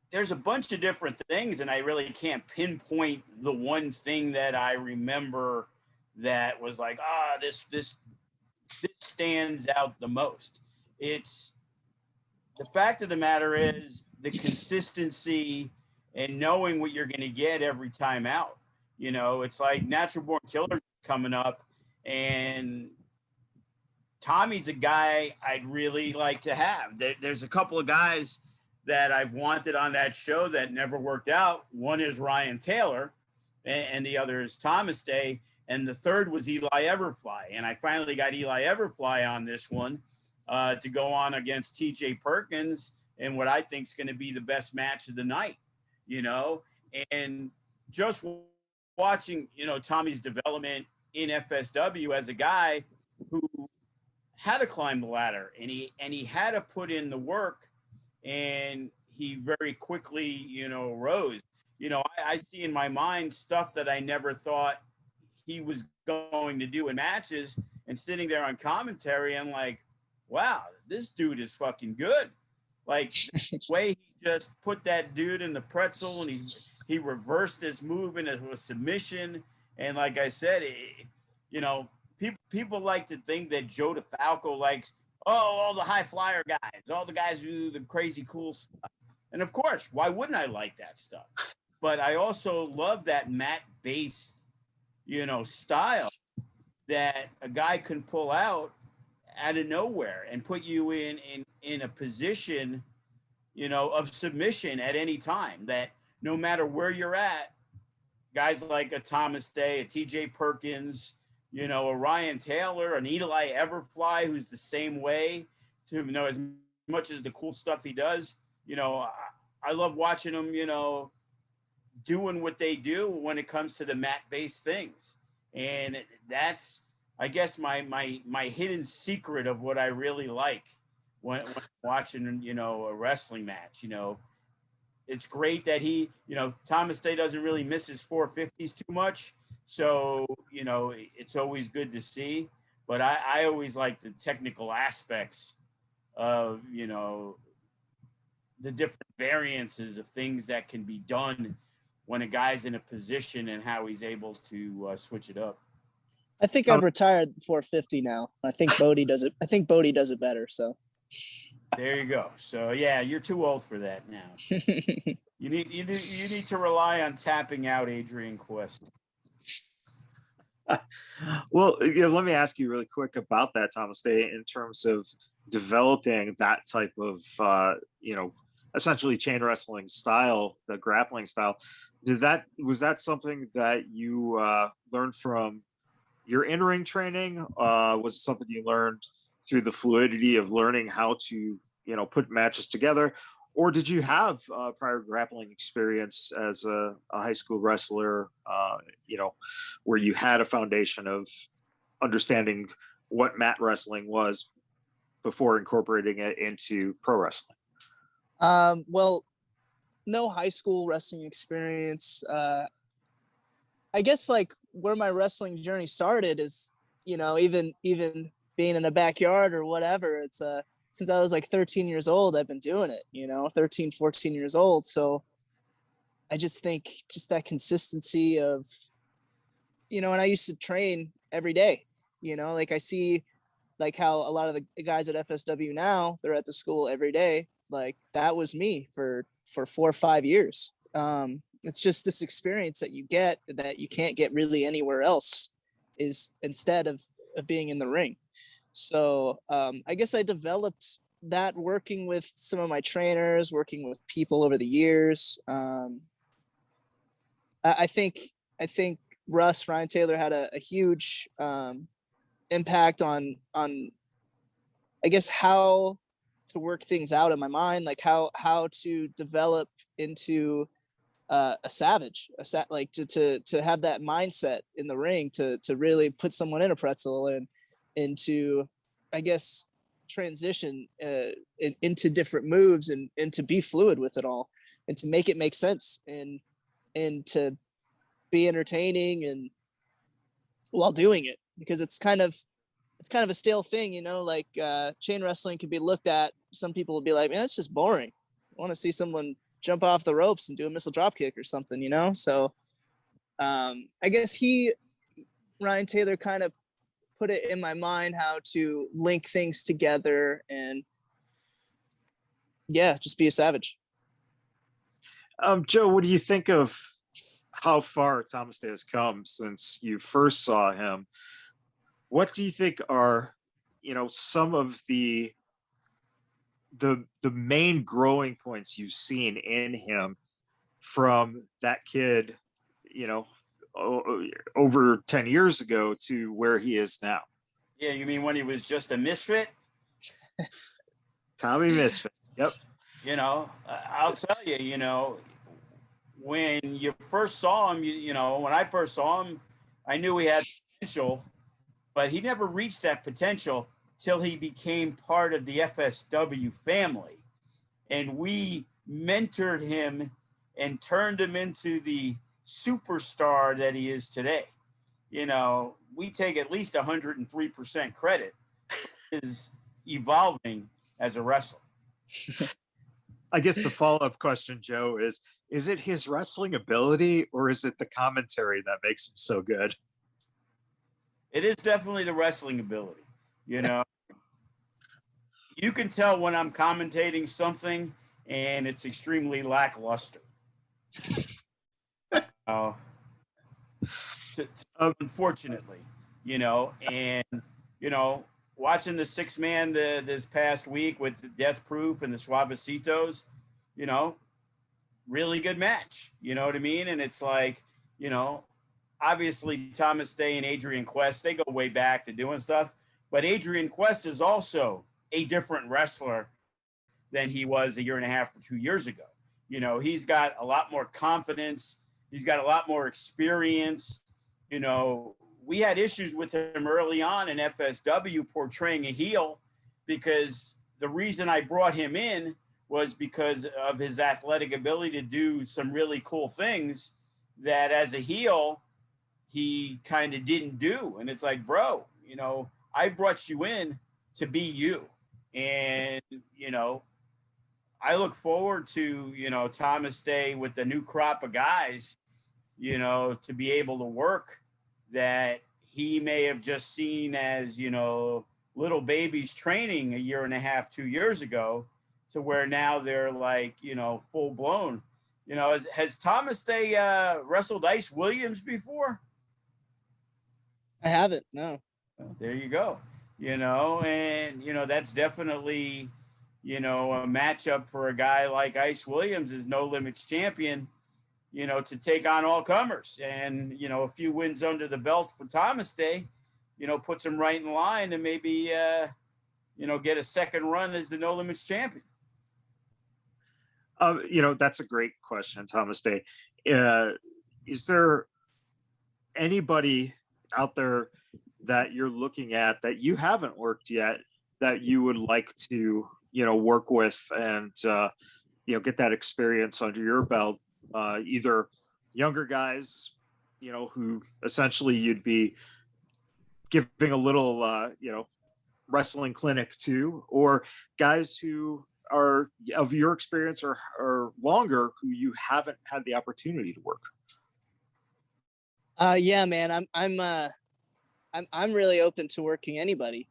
there's a bunch of different things, and I really can't pinpoint the one thing that I remember that was like, this stands out the most. It's the fact of the matter is the consistency and knowing what you're going to get every time out. You know, it's like Natural Born Killers coming up, and Tommy's a guy I'd really like to have. There's a couple of guys that I've wanted on that show that never worked out. One is Ryan Taylor, and the other is Tomaste, and the third was Eli Everfly. And I finally got Eli Everfly on this one to go on against TJ Perkins in what I think is going to be the best match of the night, you know. And just watching, you know, Tommy's development in FSW as a guy who had to climb the ladder, and he had to put in the work, and he very quickly, you know, rose. You know, I see in my mind stuff that I never thought he was going to do in matches, and sitting there on commentary, I'm like, wow, this dude is fucking good. Like the way he just put that dude in the pretzel, and he reversed his move into a submission. And like I said, you know, people like to think that Joe DeFalco likes, all the high flyer guys, all the guys who do the crazy cool stuff. And of course, why wouldn't I like that stuff? But I also love that mat-based, you know, style that a guy can pull out of nowhere and put you in a position, you know, of submission at any time, that no matter where you're at, guys like a Tomaste, a TJ Perkins, you know, a Ryan Taylor, an Eli Everfly, who's the same way, to, you know, as much as the cool stuff he does, you know, I love watching them, you know, doing what they do when it comes to the mat-based things. And that's, I guess, my hidden secret of what I really like when watching, you know, a wrestling match. You know, it's great that he, you know, Tomaste doesn't really miss his 450s too much. So, you know, it's always good to see. But I always like the technical aspects of, you know, the different variances of things that can be done when a guy's in a position and how he's able to switch it up. I think I've retired 450 now. I think Bodie does it. I think Bodie does it better. So There you go. So yeah, you're too old for that now. You need to rely on tapping out Adrian Quest. Well, let me ask you really quick about that, Tomaste, in terms of developing that type of, essentially chain wrestling style, the grappling style. Was that something that you learned from your in-ring training? Was it something you learned through the fluidity of learning how to, put matches together? Or did you have prior grappling experience as a high school wrestler, where you had a foundation of understanding what mat wrestling was before incorporating it into pro wrestling? Well, no high school wrestling experience. I guess like where my wrestling journey started is, even being in the backyard or whatever. It's since I was like 13 years old, I've been doing it, 13, 14 years old. So I just think just that consistency of, and I used to train every day, like I see like how a lot of the guys at FSW now, they're at the school every day. Like that was me for 4 or 5 years. It's just this experience that you get that you can't get really anywhere else, is instead of being in the ring. So I guess I developed that working with some of my trainers, working with people over the years. I think Ryan Taylor had a huge impact on I guess how to work things out in my mind, like how to develop into a savage, like to have that mindset in the ring, to really put someone in a pretzel and to, I guess, transition into different moves and to be fluid with it all and to make it make sense and to be entertaining and while doing it, because it's kind of a stale thing, like chain wrestling can be looked at. Some people will be like, man, that's just boring. I want to see someone jump off the ropes and do a missile drop kick or something, So I guess Ryan Taylor kind of put it in my mind how to link things together and just be a savage. Joe, what do you think of how far Thomas Day has come since you first saw him? What do you think are, some of the main growing points you've seen in him from that kid, over 10 years ago to where he is now? Yeah, you mean when he was just a misfit? Tommy Misfit. Yep. I'll tell you, when you first saw him, when I first saw him, I knew he had potential, but he never reached that potential till he became part of the FSW family. And we mentored him and turned him into the superstar that he is today. We take at least 103% credit for his evolving as a wrestler. I guess the follow-up question, Joe, is it his wrestling ability or is it the commentary that makes him so good? It is definitely the wrestling ability. You can tell when I'm commentating something and it's extremely lackluster. Unfortunately, and watching the 6-man this past week with the Death Proof and the Suavecitos, really good match. You know what I mean? And it's like, obviously Thomas Day and Adrian Quest, they go way back to doing stuff, but Adrian Quest is also a different wrestler than he was a year and a half or 2 years ago. He's got a lot more confidence. He's got a lot more experience. We had issues with him early on in FSW portraying a heel, because the reason I brought him in was because of his athletic ability to do some really cool things that as a heel, he kind of didn't do. And it's like, bro, I brought you in to be you. And, I look forward to, Thomas Day with the new crop of guys, to be able to work that he may have just seen as, little babies training a year and a half, 2 years ago, to where now they're like, full blown. Has Tomaste wrestled Ice Williams before? I haven't. No. There you go. And that's definitely, a matchup for a guy like Ice Williams, is No Limits champion, to take on all comers. And, a few wins under the belt for Tomaste, puts him right in line to maybe, get a second run as the No Limits champion. That's a great question, Tomaste. Is there anybody out there that you're looking at that you haven't worked yet that you would like to, work with and, get that experience under your belt? Either younger guys, who essentially you'd be giving a little, wrestling clinic to, or guys who are of your experience or longer, who you haven't had the opportunity to work? Yeah, man, I'm really open to working anybody.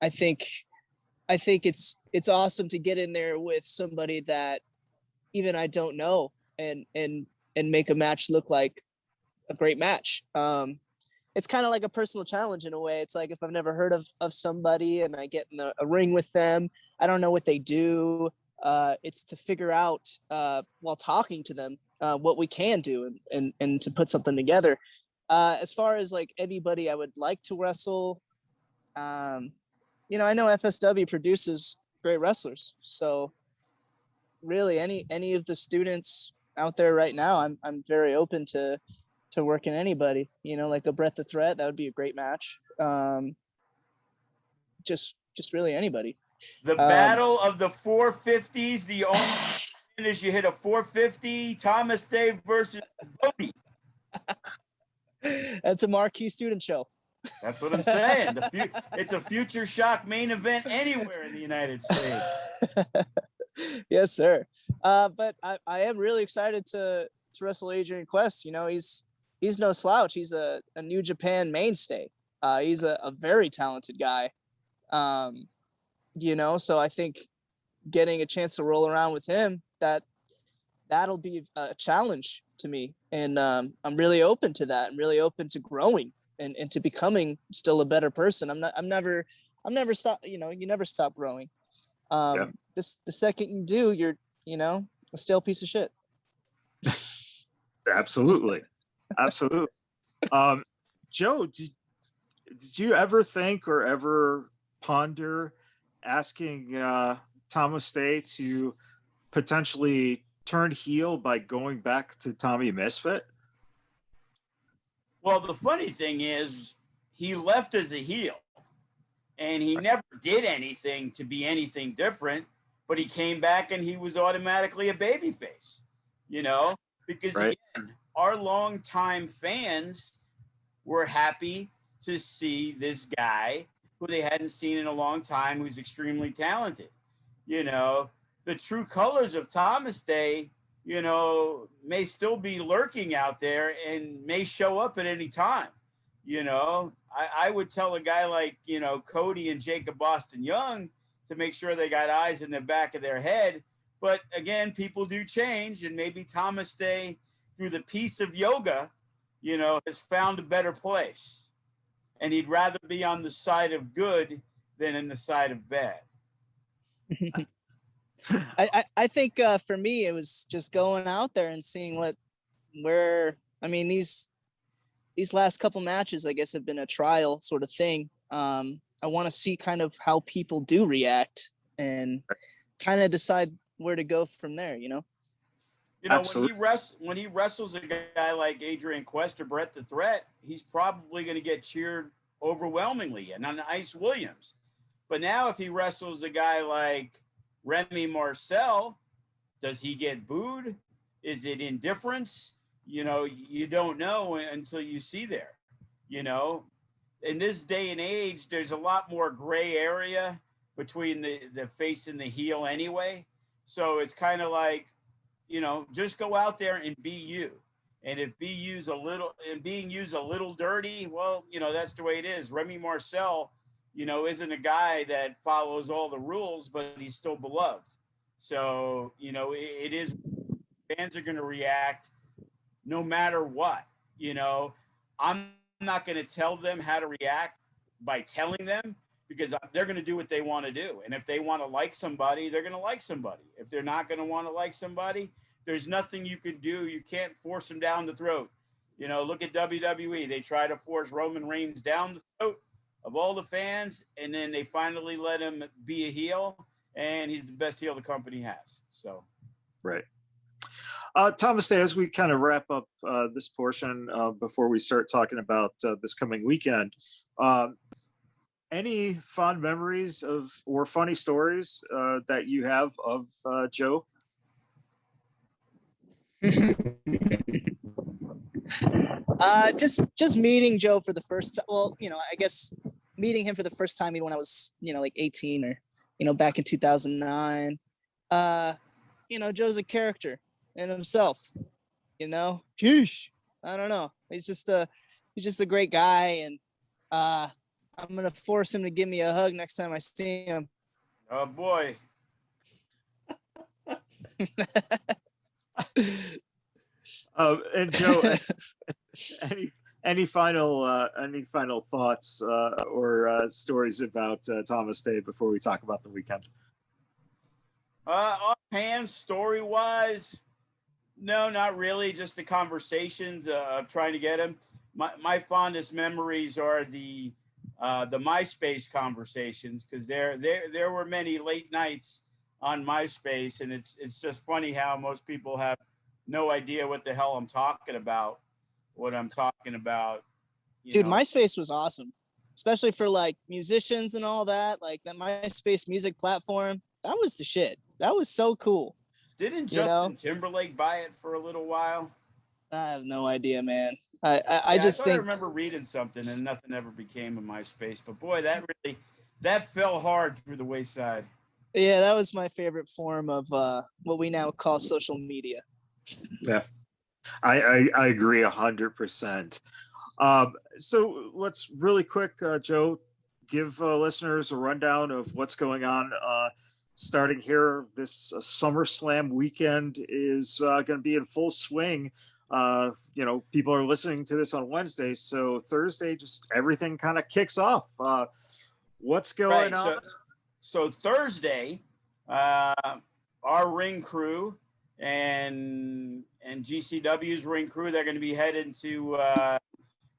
I think it's awesome to get in there with somebody that even I don't know and make a match look like a great match. It's kind of like a personal challenge in a way. It's like if I've never heard of somebody and I get in a ring with them, I don't know what they do. It's to figure out while talking to them what we can do and to put something together. As far as like anybody I would like to wrestle, I know FSW produces great wrestlers. So really any of the students out there right now, I'm very open to working anybody, like a Brett the Threat. That would be a great match. Just really anybody. The battle of the 450s. The only is you hit a 450. Tomaste versus Bodie. That's a marquee student show. That's what I'm saying. It's a Future Shock main event anywhere in the United States. Yes, sir. But I am really excited to wrestle Adrian Quest. He's no slouch. He's a New Japan mainstay. He's a very talented guy. So I think getting a chance to roll around with him, that'll be a challenge to me. And I'm really open to that. I'm really open to growing and to becoming still a better person. I'm never stop, you never stop growing. The second you do, you're, a stale piece of shit. Absolutely. Absolutely. Joe, did you ever think or ever ponder asking Tomaste to potentially turn heel by going back to Tommy Misfit? Well, the funny thing is he left as a heel and he never did anything to be anything different, but he came back and he was automatically a babyface, because right. Again, our longtime fans were happy to see this guy who they hadn't seen in a long time, who's extremely talented. The true colors of Tomaste, may still be lurking out there and may show up at any time. I would tell a guy like, Cody and Jacob Boston Young to make sure they got eyes in the back of their head. But again, people do change, and maybe Tomaste, through the peace of yoga, has found a better place. And he'd rather be on the side of good than in the side of bad. I think for me, it was just going out there and seeing these last couple matches, I guess, have been a trial sort of thing. I want to see kind of how people do react and kind of decide where to go from there, when he wrestles a guy like Adrian Quest or Brett the Threat, he's probably going to get cheered overwhelmingly and on Ice Williams. But now if he wrestles a guy like Remy Marcel, does he get booed? Is it indifference? You don't know until you see there. In this day and age, there's a lot more gray area between the face and the heel anyway. So it's kind of like, just go out there and be you. And if being used a little dirty, well, that's the way it is. Remy Marcel, isn't a guy that follows all the rules, but he's still beloved. So, it is, fans are going to react no matter what. I'm not going to tell them how to react by telling them, because they're going to do what they want to do. And if they want to like somebody, they're going to like somebody. If they're not going to want to like somebody, there's nothing you could do. You can't force them down the throat. Look at WWE. They try to force Roman Reigns down the throat of all the fans, and then they finally let him be a heel, and he's the best heel the company has. So, right. Thomas, as we kind of wrap up this portion before we start talking about this coming weekend, any fond memories of or funny stories that you have of Joe? Just meeting Joe for the first time. Well, I guess meeting him for the first time even when I was, like 18 or, back in 2009. Joe's a character in himself, Sheesh. I don't know. He's just a great guy. And I'm going to force him to give me a hug next time I see him. Oh boy. And Joe, any final thoughts or stories about Thomas Day before we talk about the weekend? Offhand, story-wise, no, not really. Just the conversations of trying to get him. My fondest memories are the MySpace conversations, because there were many late nights on MySpace, and it's just funny how most people have no idea what the hell I'm talking about. Dude, MySpace was awesome, especially for like musicians and all that. Like that MySpace music platform, that was the shit. That was so cool. Didn't Justin Timberlake buy it for a little while? I have no idea, man. I just think I remember reading something, and nothing ever became a MySpace. But boy, that fell hard through the wayside. Yeah, that was my favorite form of what we now call social media. Yeah, I agree 100%. So let's really quick, Joe, give listeners a rundown of what's going on. Starting here, this SummerSlam weekend is going to be in full swing. People are listening to this on Wednesday, so Thursday, just everything kind of kicks off. What's going on? So Thursday, our ring crew and GCW's ring crew, they're going to be heading to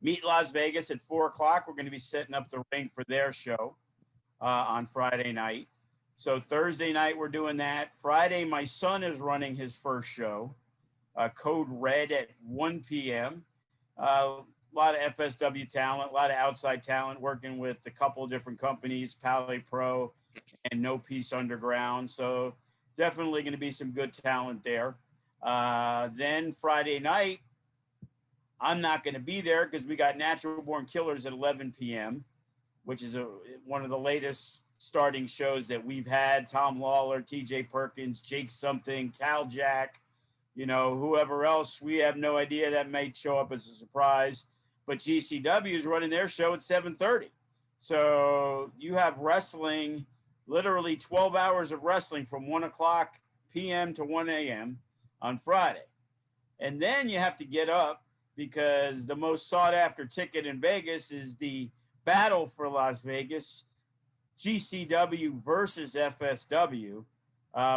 Meet Las Vegas at 4:00. We're going to be setting up the ring for their show on Friday night. So Thursday night, we're doing that. Friday, my son is running his first show, Code Red, at 1 p.m. A lot of FSW talent, a lot of outside talent, working with a couple of different companies, Pally Pro and No Peace Underground. So definitely going to be some good talent there. Then Friday night, I'm not going to be there because we got Natural Born Killers at 11 p.m., which is one of the latest starting shows that we've had. Tom Lawler, TJ Perkins, Jake Something, Cal Jack, whoever else. We have no idea. That may show up as a surprise. But GCW is running their show at 7:30. So you have wrestling, literally 12 hours of wrestling from 1:00 p.m. to 1 a.m. on Friday. And then you have to get up because the most sought after ticket in Vegas is the Battle for Las Vegas, GCW versus FSW,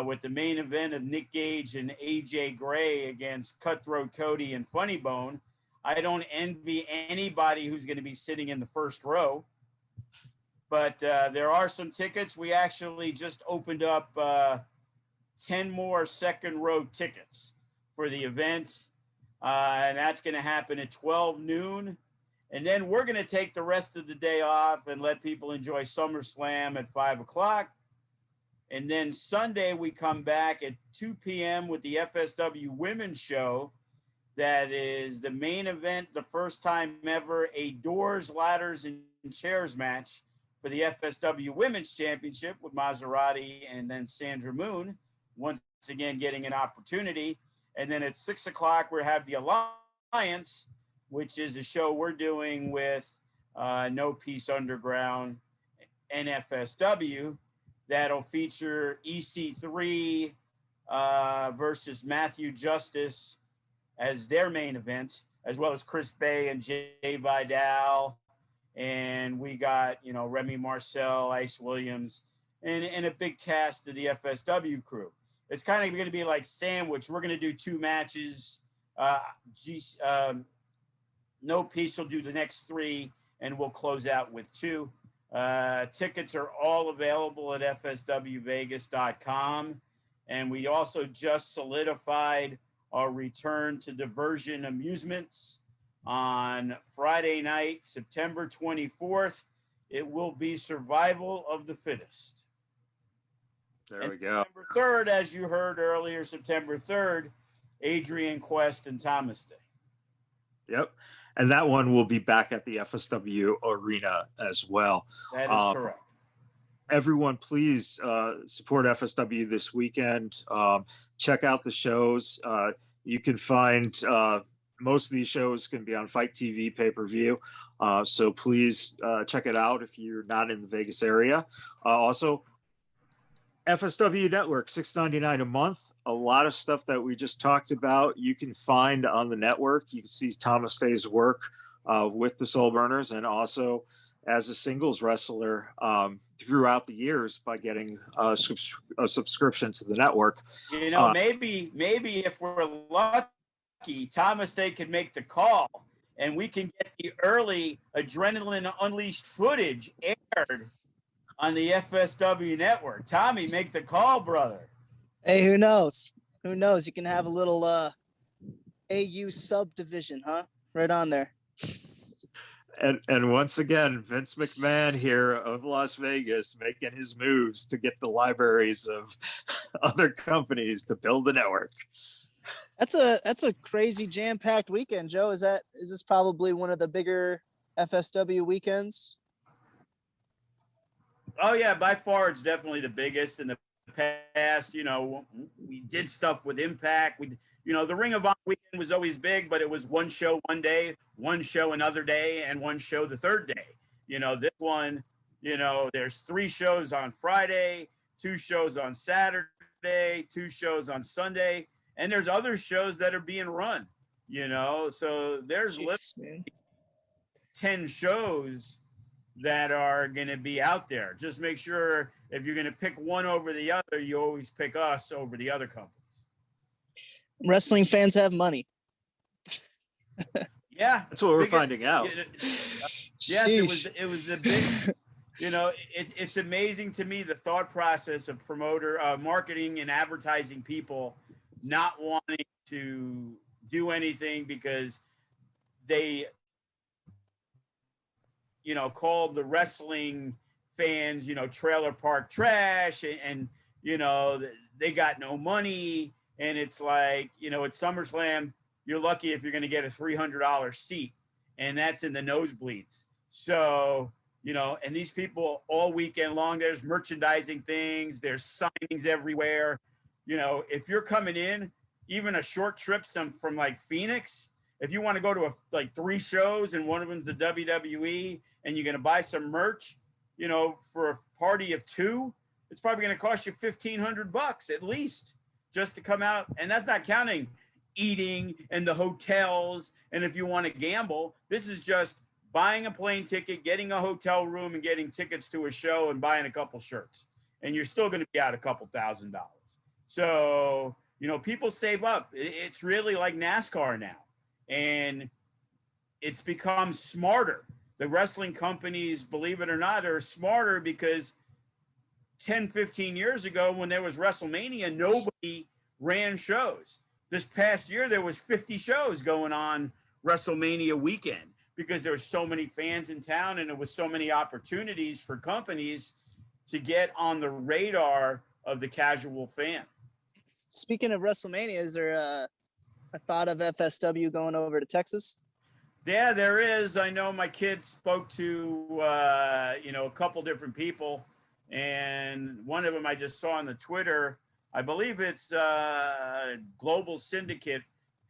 with the main event of Nick Gage and AJ Gray against Cutthroat Cody and Funny Bone. I don't envy anybody who's going to be sitting in the first row, but there are some tickets. We actually just opened up 10 more second row tickets for the event, and that's going to happen at 12 noon. And then we're going to take the rest of the day off and let people enjoy SummerSlam at 5:00. And then Sunday, we come back at 2 p.m. with the FSW Women's Show. That is the main event, the first time ever, a doors, ladders, and chairs match for the FSW Women's Championship with Maserati and then Sandra Moon, once again getting an opportunity. And then at 6:00, we have the Alliance, which is a show we're doing with No Peace Underground and FSW. That'll feature EC3 versus Matthew Justice as their main event, as well as Chris Bay and Jay Vidal. And we got, Remy Marcel, Ice Williams, and a big cast of the FSW crew. It's kind of going to be like sandwich. We're going to do 2 matches. No Peace will do the next 3, and we'll close out with 2. Tickets are all available at fswvegas.com. And we also just solidified our return to Diversion Amusements on Friday night, September 24th. It will be Survival of the Fittest. There we go. September 3rd, as you heard earlier, September 3rd, Adrian Quest and Tomaste. Yep. And that one will be back at the FSW Arena as well. That is correct. Everyone, please support FSW this weekend. Check out the shows. You can find most of these shows can be on Fight TV pay-per-view. So please check it out if you're not in the Vegas area. Also, FSW Network, $6.99 a month. A lot of stuff that we just talked about you can find on the network. You can see Tomaste's work with the Soul Burners, and also as a singles wrestler throughout the years by getting a subscription to the network. Maybe if we're lucky, Tomaste could make the call, and we can get the early Adrenaline Unleashed footage aired on the FSW network. Tommy, make the call, brother. Hey, who knows? Who knows? You can have a little AU subdivision, huh? Right on there. And once again, Vince McMahon here of Las Vegas making his moves to get the libraries of other companies to build the network. That's a crazy jam-packed weekend, Joe. Is this probably one of the bigger FSW weekends? Oh yeah, by far it's definitely the biggest in the past. We did stuff with Impact. The Ring of Honor weekend was always big, but it was one show one day, one show another day, and one show the third day. This one, there's 3 shows on Friday, 2 shows on Saturday, 2 shows on Sunday, and there's other shows that are being run. So there's 10 shows that are going to be out there. Just make sure if you're going to pick one over the other, you always pick us over the other companies. Wrestling fans have money. Yeah, that's what we're finding out. Yes, it was the big. It's amazing to me the thought process of marketing and advertising people not wanting to do anything because they called the wrestling fans, trailer park trash, and they got no money. And it's like, at SummerSlam, you're lucky if you're going to get a $300 seat, and that's in the nosebleeds. So, and these people all weekend long, there's merchandising things, there's signings everywhere. If you're coming in, even a short trip from like Phoenix, if you want to go to 3 shows and one of them's the WWE and you're going to buy some merch, for a party of 2, it's probably going to cost you $1,500 at least just to come out. And that's not counting eating and the hotels. And if you want to gamble, this is just buying a plane ticket, getting a hotel room, and getting tickets to a show and buying a couple shirts. And you're still going to be out a couple $1,000. So, people save up. It's really like NASCAR now. And it's become smarter. The wrestling companies, believe it or not, are smarter because 10, 15 years ago when there was WrestleMania, nobody ran shows. This past year, there was 50 shows going on WrestleMania weekend because there were so many fans in town and there was so many opportunities for companies to get on the radar of the casual fan. Speaking of WrestleMania, is there a thought of FSW going over to Texas? Yeah, there is. I know my kids spoke to, a couple different people, and one of them I just saw on the Twitter. I believe it's Global Syndicate.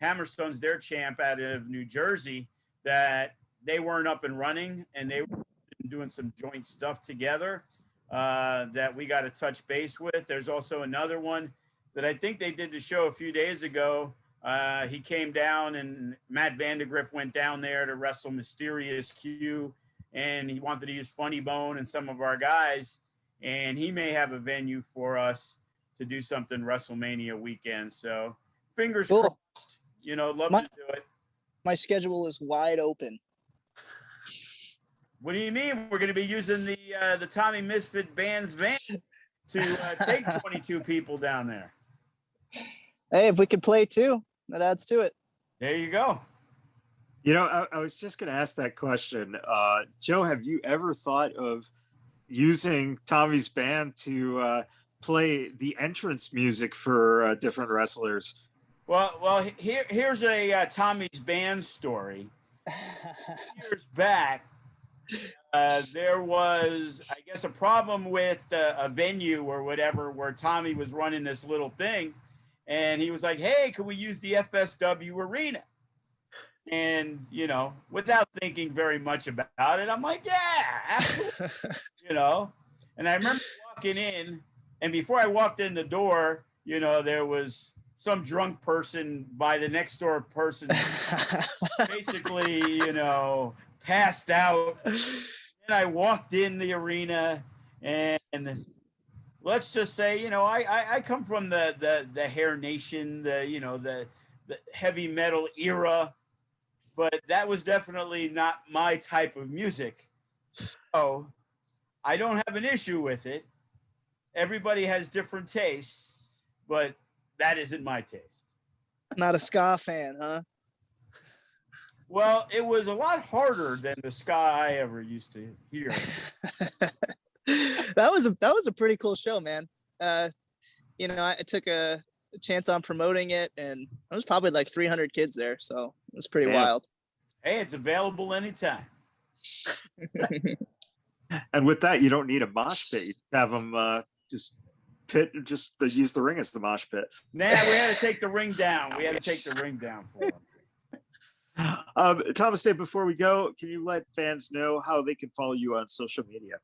Hammerstone's their champ out of New Jersey, that they weren't up and running, and they were doing some joint stuff together that we got to touch base with. There's also another one that I think they did the show a few days ago. He came down and Matt Vandegrift went down there to wrestle Mysterious Q, and he wanted to use Funny Bone and some of our guys, and he may have a venue for us to do something WrestleMania weekend. So fingers crossed, you know, love to do it. My schedule is wide open. What do you mean? We're going to be using the Tommy Misfit band's van to take 22 people down there. Hey, if we could play too, that adds to it. There you go. You know, I was just going to ask that question. Joe, have you ever thought of using Tommy's band to play the entrance music for different wrestlers? Well, here's a Tommy's band story. Years back, there was, I guess, a problem with a venue or whatever where Tommy was running this little thing, and he was like, "Hey, can we use the FSW arena?" And, you know, without thinking very much about it, I'm like, "Yeah, absolutely." You know, and I remember walking in, and before I walked in the door, you know, there was some drunk person by the next door person basically, you know, passed out. And I walked in the arena, and let's just say, you know, I come from the Hair Nation, the heavy metal era, but that was definitely not my type of music. So I don't have an issue with it. Everybody has different tastes, but that isn't my taste. Not a ska fan, huh? Well, it was a lot harder than the ska I ever used to hear. That was a pretty cool show, man. You know, I took a chance on promoting it, and there was probably like 300 kids there, so it was pretty wild. Hey, it's available anytime. And with that, you don't need a mosh pit. You have them just use the ring as the mosh pit. Nah, we had to take the ring down. We had to take the ring down for them. Thomas Day, before we go, can you let fans know how they can follow you on social media?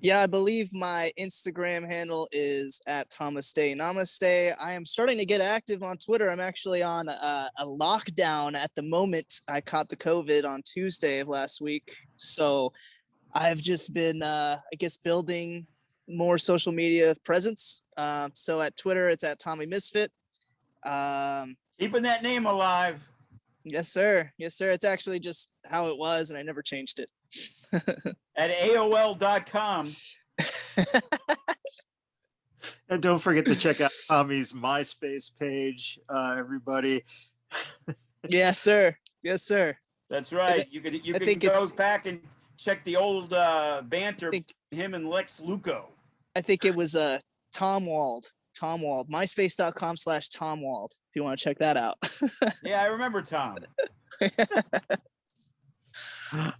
Yeah, I believe my Instagram handle is at Thomas Day Namaste. I am starting to get active on Twitter. I'm actually on a lockdown at the moment. I caught the COVID on Tuesday of last week. So I've just been, I guess, building more social media presence. So at Twitter, it's at Tommy Misfit. Keeping that name alive. Yes, sir. Yes, sir. It's actually just how it was, and I never changed it. At AOL.com. And don't forget to check out Tommy's MySpace page, everybody. Yes, sir. Yes, sir. That's right. You could go back and check the old banter between him and Lex Luco. I think it was Tom Wald. Tom Wald. MySpace.com/Tom Wald. If you want to check that out. Yeah, I remember Tom.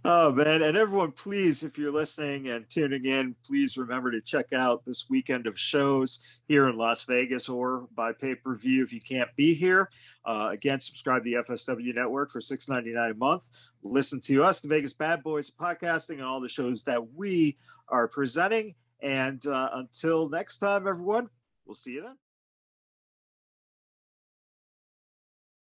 Oh, man. And everyone, please, if you're listening and tuning in, please remember to check out this weekend of shows here in Las Vegas or by pay-per-view if you can't be here. Again, subscribe to the FSW Network for $6.99 a month. Listen to us, the Vegas Bad Boys of Podcasting, and all the shows that we are presenting. And until next time, everyone, we'll see you then.